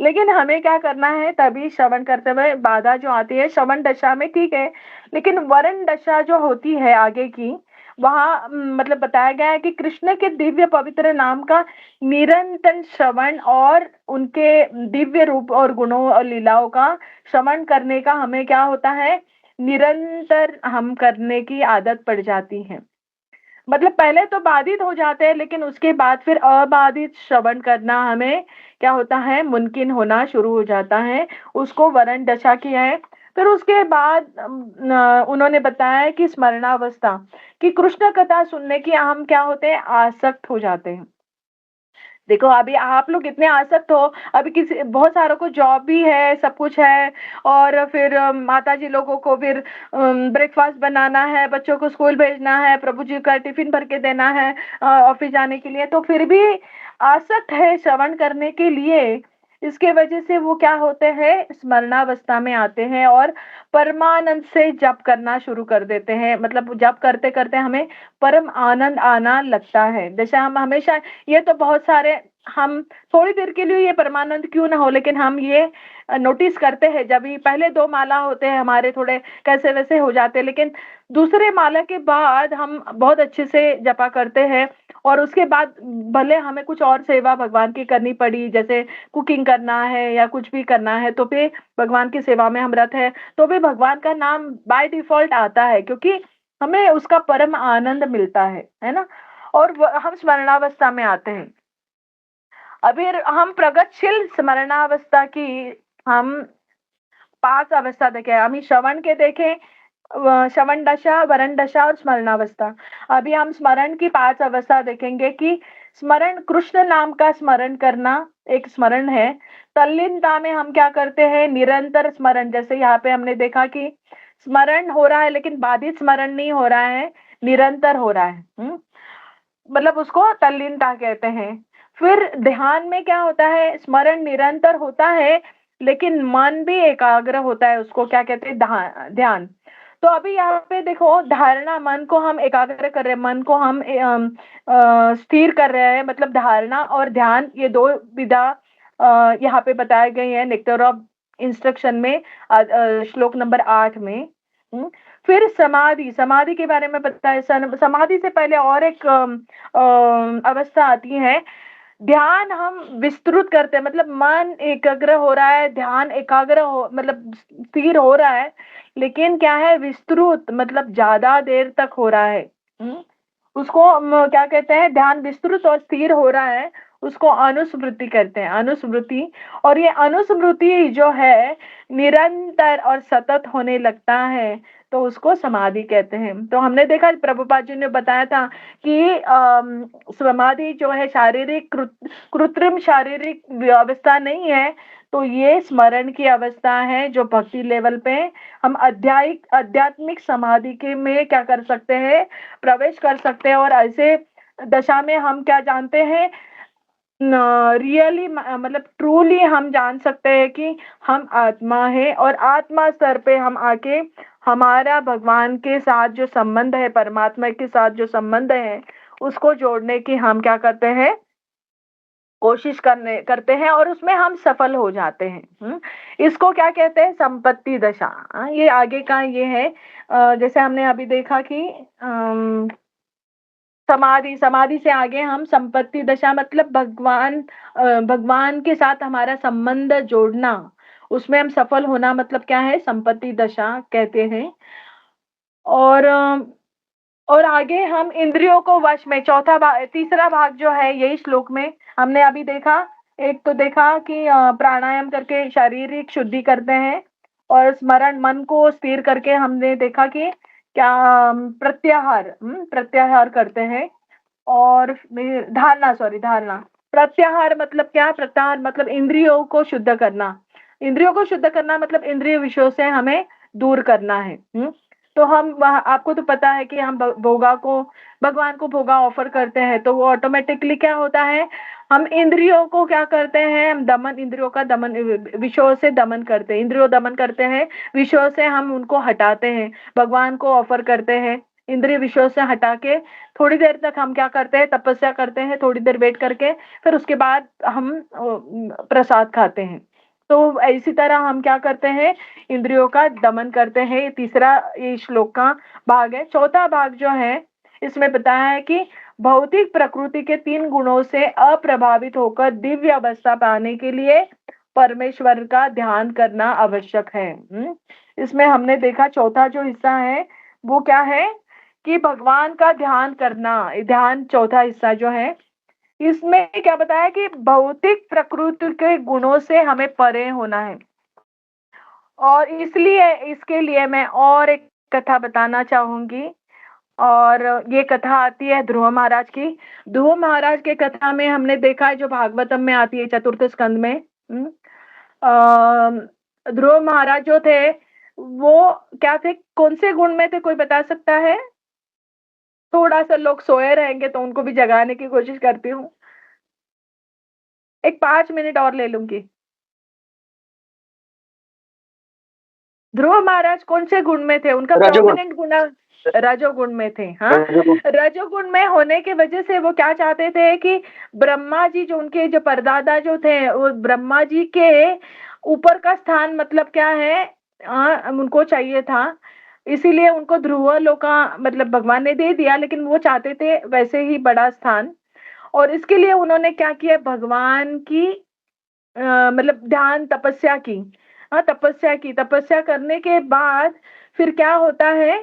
S3: लेकिन हमें क्या करना है, तभी श्रवण करते हुए बाधा जो आती है श्रवण दशा में, ठीक है, लेकिन वरण दशा जो होती है आगे की, वहां मतलब बताया गया है कि कृष्ण के दिव्य पवित्र नाम का निरंतर श्रवण और उनके दिव्य रूप और गुणों और लीलाओं का श्रवण करने का हमें क्या होता है, निरंतर हम करने की आदत पड़ जाती है। मतलब पहले तो बाधित हो जाते हैं, लेकिन उसके बाद फिर अबाधित श्रवण करना हमें क्या होता है, मुमकिन होना शुरू हो जाता है। उसको वरण दशा किया है। फिर उसके बाद उन्होंने बताया कि स्मरणावस्था, कि कृष्ण कथा सुनने की हम क्या होते हैं, आसक्त हो जाते हैं। देखो अभी आप लोग इतने आसक्त हो, अभी किसी बहुत सारों को जॉब भी है, सब कुछ है, और फिर माता जी लोगों को फिर ब्रेकफास्ट बनाना है, बच्चों को स्कूल भेजना है, प्रभु जी का टिफिन भर के देना है ऑफिस जाने के लिए, तो फिर भी आसक्त है श्रवण करने के लिए। इसके वजह से वो क्या होते हैं, स्मरणावस्था में आते हैं और परमानंद से जप करना शुरू कर देते हैं। मतलब जप करते करते हमें परम आनंद आना लगता है। जैसे हम हमेशा, ये तो बहुत सारे, हम थोड़ी देर के लिए ये परमानंद क्यों ना हो, लेकिन हम ये नोटिस करते हैं जब भी पहले 2 माला होते हैं हमारे थोड़े कैसे वैसे हो जाते हैं, लेकिन दूसरे माला के बाद हम बहुत अच्छे से जपा करते हैं। और उसके बाद भले हमें कुछ और सेवा भगवान की करनी पड़ी, जैसे कुकिंग करना है या कुछ भी करना है, तो भी भगवान की सेवा में हम रत है, तो भी भगवान का नाम बाय डिफॉल्ट आता है, क्योंकि हमें उसका परम आनंद मिलता है ना। और हम स्मरणावस्था में आते हैं। अभी हम प्रगतिशील स्मरणावस्था की हम 5 अवस्था देखे, हम श्रवण के देखें, श्रवण दशा, वरण दशा और स्मरणावस्था। अभी हम स्मरण की 5 अवस्था देखेंगे कि स्मरण, कृष्ण नाम का स्मरण करना एक स्मरण है। तल्लीनता में हम क्या करते हैं, निरंतर स्मरण। जैसे यहाँ पे हमने देखा कि स्मरण हो रहा है लेकिन बाधित स्मरण नहीं हो रहा है, निरंतर हो रहा है। मतलब उसको तल्लीनता कहते हैं। फिर ध्यान में क्या होता है, स्मरण निरंतर होता है लेकिन मन भी एकाग्र होता है, उसको क्या कहते हैं, ध्यान। तो अभी यहाँ पे देखो, धारणा, मन को हम एकाग्र कर रहे हैं, मन को हम स्थिर कर रहे हैं। मतलब धारणा और ध्यान, ये 2 विधा यहाँ पे बताए गए हैं नेक्टर ऑफ इंस्ट्रक्शन में, श्लोक नंबर 8 में। फिर समाधि, समाधि के बारे में पता है। समाधि से पहले और एक अवस्था आती है, ध्यान हम विस्तृत करते हैं। मतलब मन एकाग्र हो रहा है, ध्यान एकाग्र हो, मतलब स्थिर हो रहा है, लेकिन क्या है, विस्तृत, मतलब ज्यादा देर तक हो रहा है। उसको क्या कहते हैं, ध्यान विस्तृत और स्थिर हो रहा है, उसको अनुस्मृति कहते हैं, अनुस्मृति। और ये अनुस्मृति जो है निरंतर और सतत होने लगता है, तो उसको समाधि कहते हैं। तो हमने देखा, प्रभुपाद जी ने बताया था कि समाधि जो है शारीरिक, कृत्रिम शारीरिक अवस्था नहीं है, तो ये स्मरण की अवस्था है, जो भक्ति लेवल पे हम आध्यात्मिक समाधि के में क्या कर सकते हैं, प्रवेश कर सकते हैं। और ऐसे दशा में हम क्या जानते हैं, रियली, मतलब ट्रूली हम जान सकते हैं कि हम आत्मा है, और आत्मा स्तर पे हम आके हमारा भगवान के साथ जो संबंध है, परमात्मा के साथ जो संबंध है, उसको जोड़ने की हम क्या करते हैं, कोशिश करते हैं, और उसमें हम सफल हो जाते हैं। इसको क्या कहते हैं, संपत्ति दशा। ये आगे का ये है। जैसे हमने अभी देखा कि समाधि, समाधि से आगे हम संपत्ति दशा, मतलब भगवान के साथ हमारा संबंध जोड़ना, उसमें हम सफल होना, मतलब क्या है, संपत्ति दशा कहते हैं। और और आगे हम इंद्रियों को वश में, चौथा भाग, तीसरा भाग जो है यही श्लोक में हमने अभी देखा। एक तो देखा कि प्राणायाम करके शारीरिक शुद्धि करते हैं, और स्मरण, मन को स्थिर करके हमने देखा कि क्या प्रत्याहार, प्रत्याहार करते हैं। और धारणा, सॉरी, धारणा। प्रत्याहार मतलब क्या, प्रत्याहार मतलब इंद्रियों को शुद्ध करना। इंद्रियों को शुद्ध करना मतलब इंद्रिय विषयों से हमें दूर करना है। तो हम आपको तो पता है कि हम भोगा को, भगवान को भोगा ऑफर करते हैं, तो वो ऑटोमेटिकली क्या होता है, हम इंद्रियों को क्या करते हैं, हम दमन, इंद्रियों का दमन, विषयों से दमन करते हैं, इंद्रियों दमन करते हैं, विषयों से हम उनको हटाते हैं, भगवान को ऑफर करते हैं। इंद्रिय विषयों से हटा के थोड़ी देर तक हम क्या करते हैं, तपस्या करते हैं, थोड़ी देर वेट करके, फिर उसके बाद हम प्रसाद खाते हैं। तो इसी तरह हम क्या करते हैं, इंद्रियों का दमन करते हैं। ये तीसरा, ये श्लोक का भाग है। चौथा भाग जो है, इसमें बताया है कि भौतिक प्रकृति के 3 गुणों से अप्रभावित होकर दिव्य अवस्था पाने के लिए परमेश्वर का ध्यान करना आवश्यक है। इसमें हमने देखा चौथा जो हिस्सा है वो क्या है, कि भगवान का ध्यान करना। ध्यान चौथा हिस्सा जो है, इसमें क्या बताया कि भौतिक प्रकृति के गुणों से हमें परे होना है। और इसलिए, इसके लिए मैं और एक कथा बताना चाहूंगी। और ये कथा आती है ध्रुव महाराज की। ध्रुव महाराज के कथा में हमने देखा है, जो भागवतम में आती है, चतुर्थ स्कंद में। ध्रुव महाराज जो थे, वो क्या थे, कौन से गुण में थे, कोई बता सकता है? थोड़ा सा लोग सोए रहेंगे तो उनको भी जगाने की कोशिश करती हूँ। एक 5 मिनट और ले लूंगी। ध्रुव महाराज कौन से गुण में थे? उनका
S5: रजोगुण।
S3: प्रोमिनेंट गुण रजोगुण में थे। हाँ,
S5: रजोगुण।
S3: रजोगुण में होने की वजह से वो क्या चाहते थे कि ब्रह्मा जी जो उनके जो परदादा जो थे वो ब्रह्मा जी के ऊपर का स्थान मतलब क्या है, उनको चाहिए था। इसीलिए उनको ध्रुव लोका मतलब भगवान ने दे दिया, लेकिन वो चाहते थे वैसे ही बड़ा स्थान। और इसके लिए उन्होंने क्या किया, भगवान की मतलब ध्यान तपस्या की। हाँ, तपस्या करने के बाद फिर क्या होता है,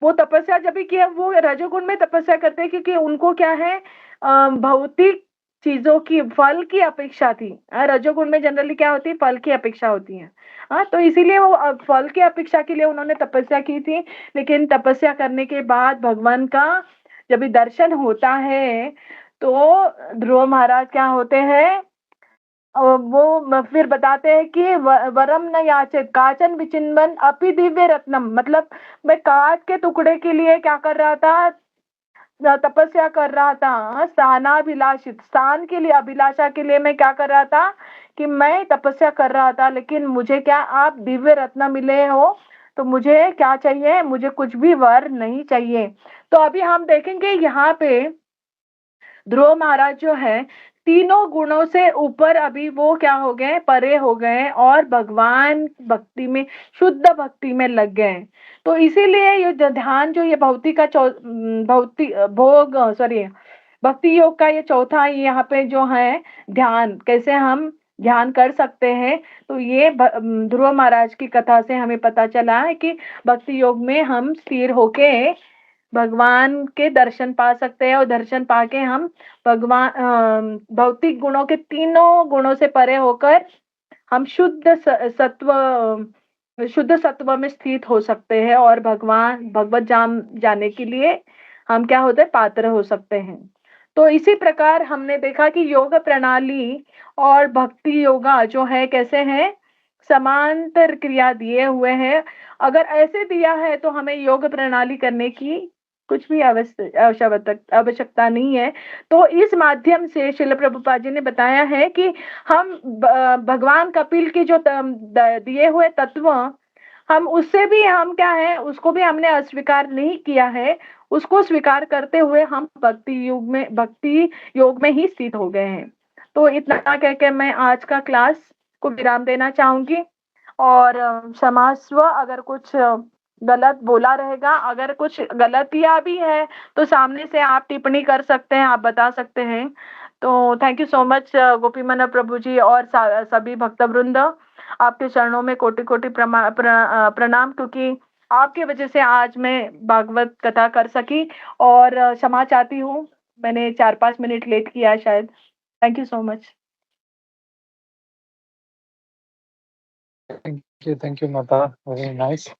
S3: वो तपस्या जब भी किया, वो रजोगुण में तपस्या करते हैं क्योंकि उनको क्या है, भौतिक चीजों की फल की अपेक्षा थी। रजोगुण में जनरली क्या होती है, फल की अपेक्षा होती है। हाँ, तो इसीलिए वो फल की अपेक्षा के लिए उन्होंने तपस्या की थी। लेकिन तपस्या करने के बाद भगवान का जब भी दर्शन होता है तो ध्रुव महाराज क्या होते हैं, वो फिर बताते हैं कि वरम न याचित काचन विचिन्वन अपि दिव्य रत्नम, मतलब मैं काठ के टुकड़े के लिए क्या कर रहा था, तपस्या कर रहा था। स्थानाभिलाषित, स्थान के लिए, अभिलाषा के लिए मैं क्या कर रहा था कि मैं तपस्या कर रहा था, लेकिन मुझे क्या, आप दिव्य रत्न मिले हो तो मुझे क्या चाहिए, मुझे कुछ भी वर नहीं चाहिए। तो अभी हम देखेंगे यहाँ पे ध्रुव महाराज जो है तीनों गुणों से ऊपर अभी वो क्या हो गए, परे हो गए और भगवान भक्ति में, शुद्ध भक्ति में लग गए। तो इसीलिए ये ध्यान जो ये भक्ति का भक्ति भोग सॉरी भक्ति योग का ये चौथा यहाँ पे जो है ध्यान, कैसे हम ध्यान कर सकते हैं। तो ये ध्रुव महाराज की कथा से हमें पता चला है कि भक्ति योग में हम स्थिर होके भगवान के दर्शन पा सकते हैं, और दर्शन पाके हम भगवान भौतिक गुणों के तीनों गुणों से परे होकर हम शुद्ध सत्व में स्थित हो सकते हैं, और भगवान भगवत जान जाने के लिए हम क्या होते हैं, पात्र हो सकते हैं। तो इसी प्रकार हमने देखा कि योग प्रणाली और भक्ति योगा जो है कैसे है, समांतर क्रिया दिए हुए हैं। अगर ऐसे दिया है तो हमें योग प्रणाली करने की कुछ भी आवश्यकता नहीं है। तो इस माध्यम से श्रील प्रभुपाद जी ने बताया है कि हम भगवान कपिल के जो दिए हुए तत्व, हम उससे भी हम क्या है, उसको भी हमने अस्वीकार नहीं किया है, उसको स्वीकार करते हुए हम भक्ति योग में ही स्थित हो गए हैं। तो इतना कह के मैं आज का क्लास को विराम देना चाहूंगी, और क्षमास्व अगर कुछ गलत बोला रहेगा, अगर कुछ गलतियां भी है तो सामने से आप टिप्पणी कर सकते हैं, आप बता सकते हैं। तो थैंक यू सो मच गोपी मन प्रभु जी और सभी भक्त वृंद, आपके चरणों में कोटि कोटि प्रणाम, क्योंकि आपकी वजह से आज मैं भागवत कथा कर सकी। और क्षमा चाहती हूँ, मैंने 4-5 मिनट लेट किया शायद। Thank you so much.
S2: Thank you माता, वेरी नाइस।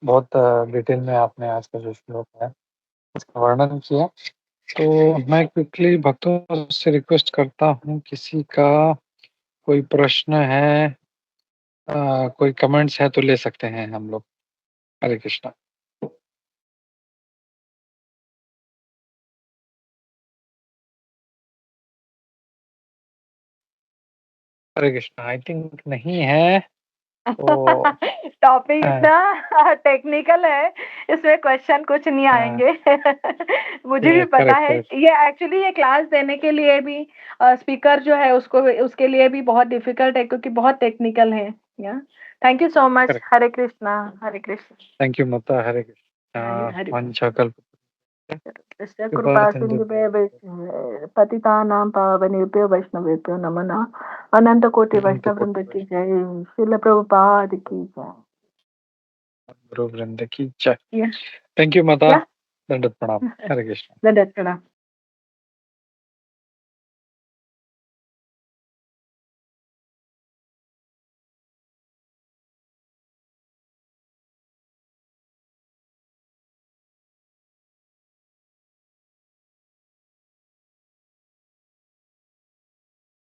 S2: बहुत डिटेल में आपने आज का जो श्लोक है इसका वर्णन किया। तो मैं क्विकली भक्तों से रिक्वेस्ट करता हूँ, किसी का कोई प्रश्न है, कोई कमेंट्स है तो ले सकते हैं हम लोग। हरे कृष्णा। हरे कृष्णा, आई थिंक नहीं है। तो
S3: टॉपिक इतना टेक्निकल है, इसमें क्वेश्चन कुछ नहीं आएंगे। मुझे भी पता है, ये एक्चुअली ये क्लास देने के लिए भी स्पीकर जो है उसको, उसके लिए भी बहुत डिफिकल्ट है क्योंकि बहुत टेक्निकल है। Thank you so much. Hare Krishna, Hare Krishna.
S2: Thank you माता। हरे कृष्णा। वंशकल्प
S3: कृपा सिंधु पतितानां पावनेभ्यो वैष्णवेभ्यो नमः नमः। अनंत कोटि वैष्णव वृंद की जय। श्रील प्रभुपाद की जय।
S2: गुरु वृंद की जय। थैंक यू माता। दंडवत प्रणाम। हरे कृष्णा।
S3: दंडवत प्रणाम।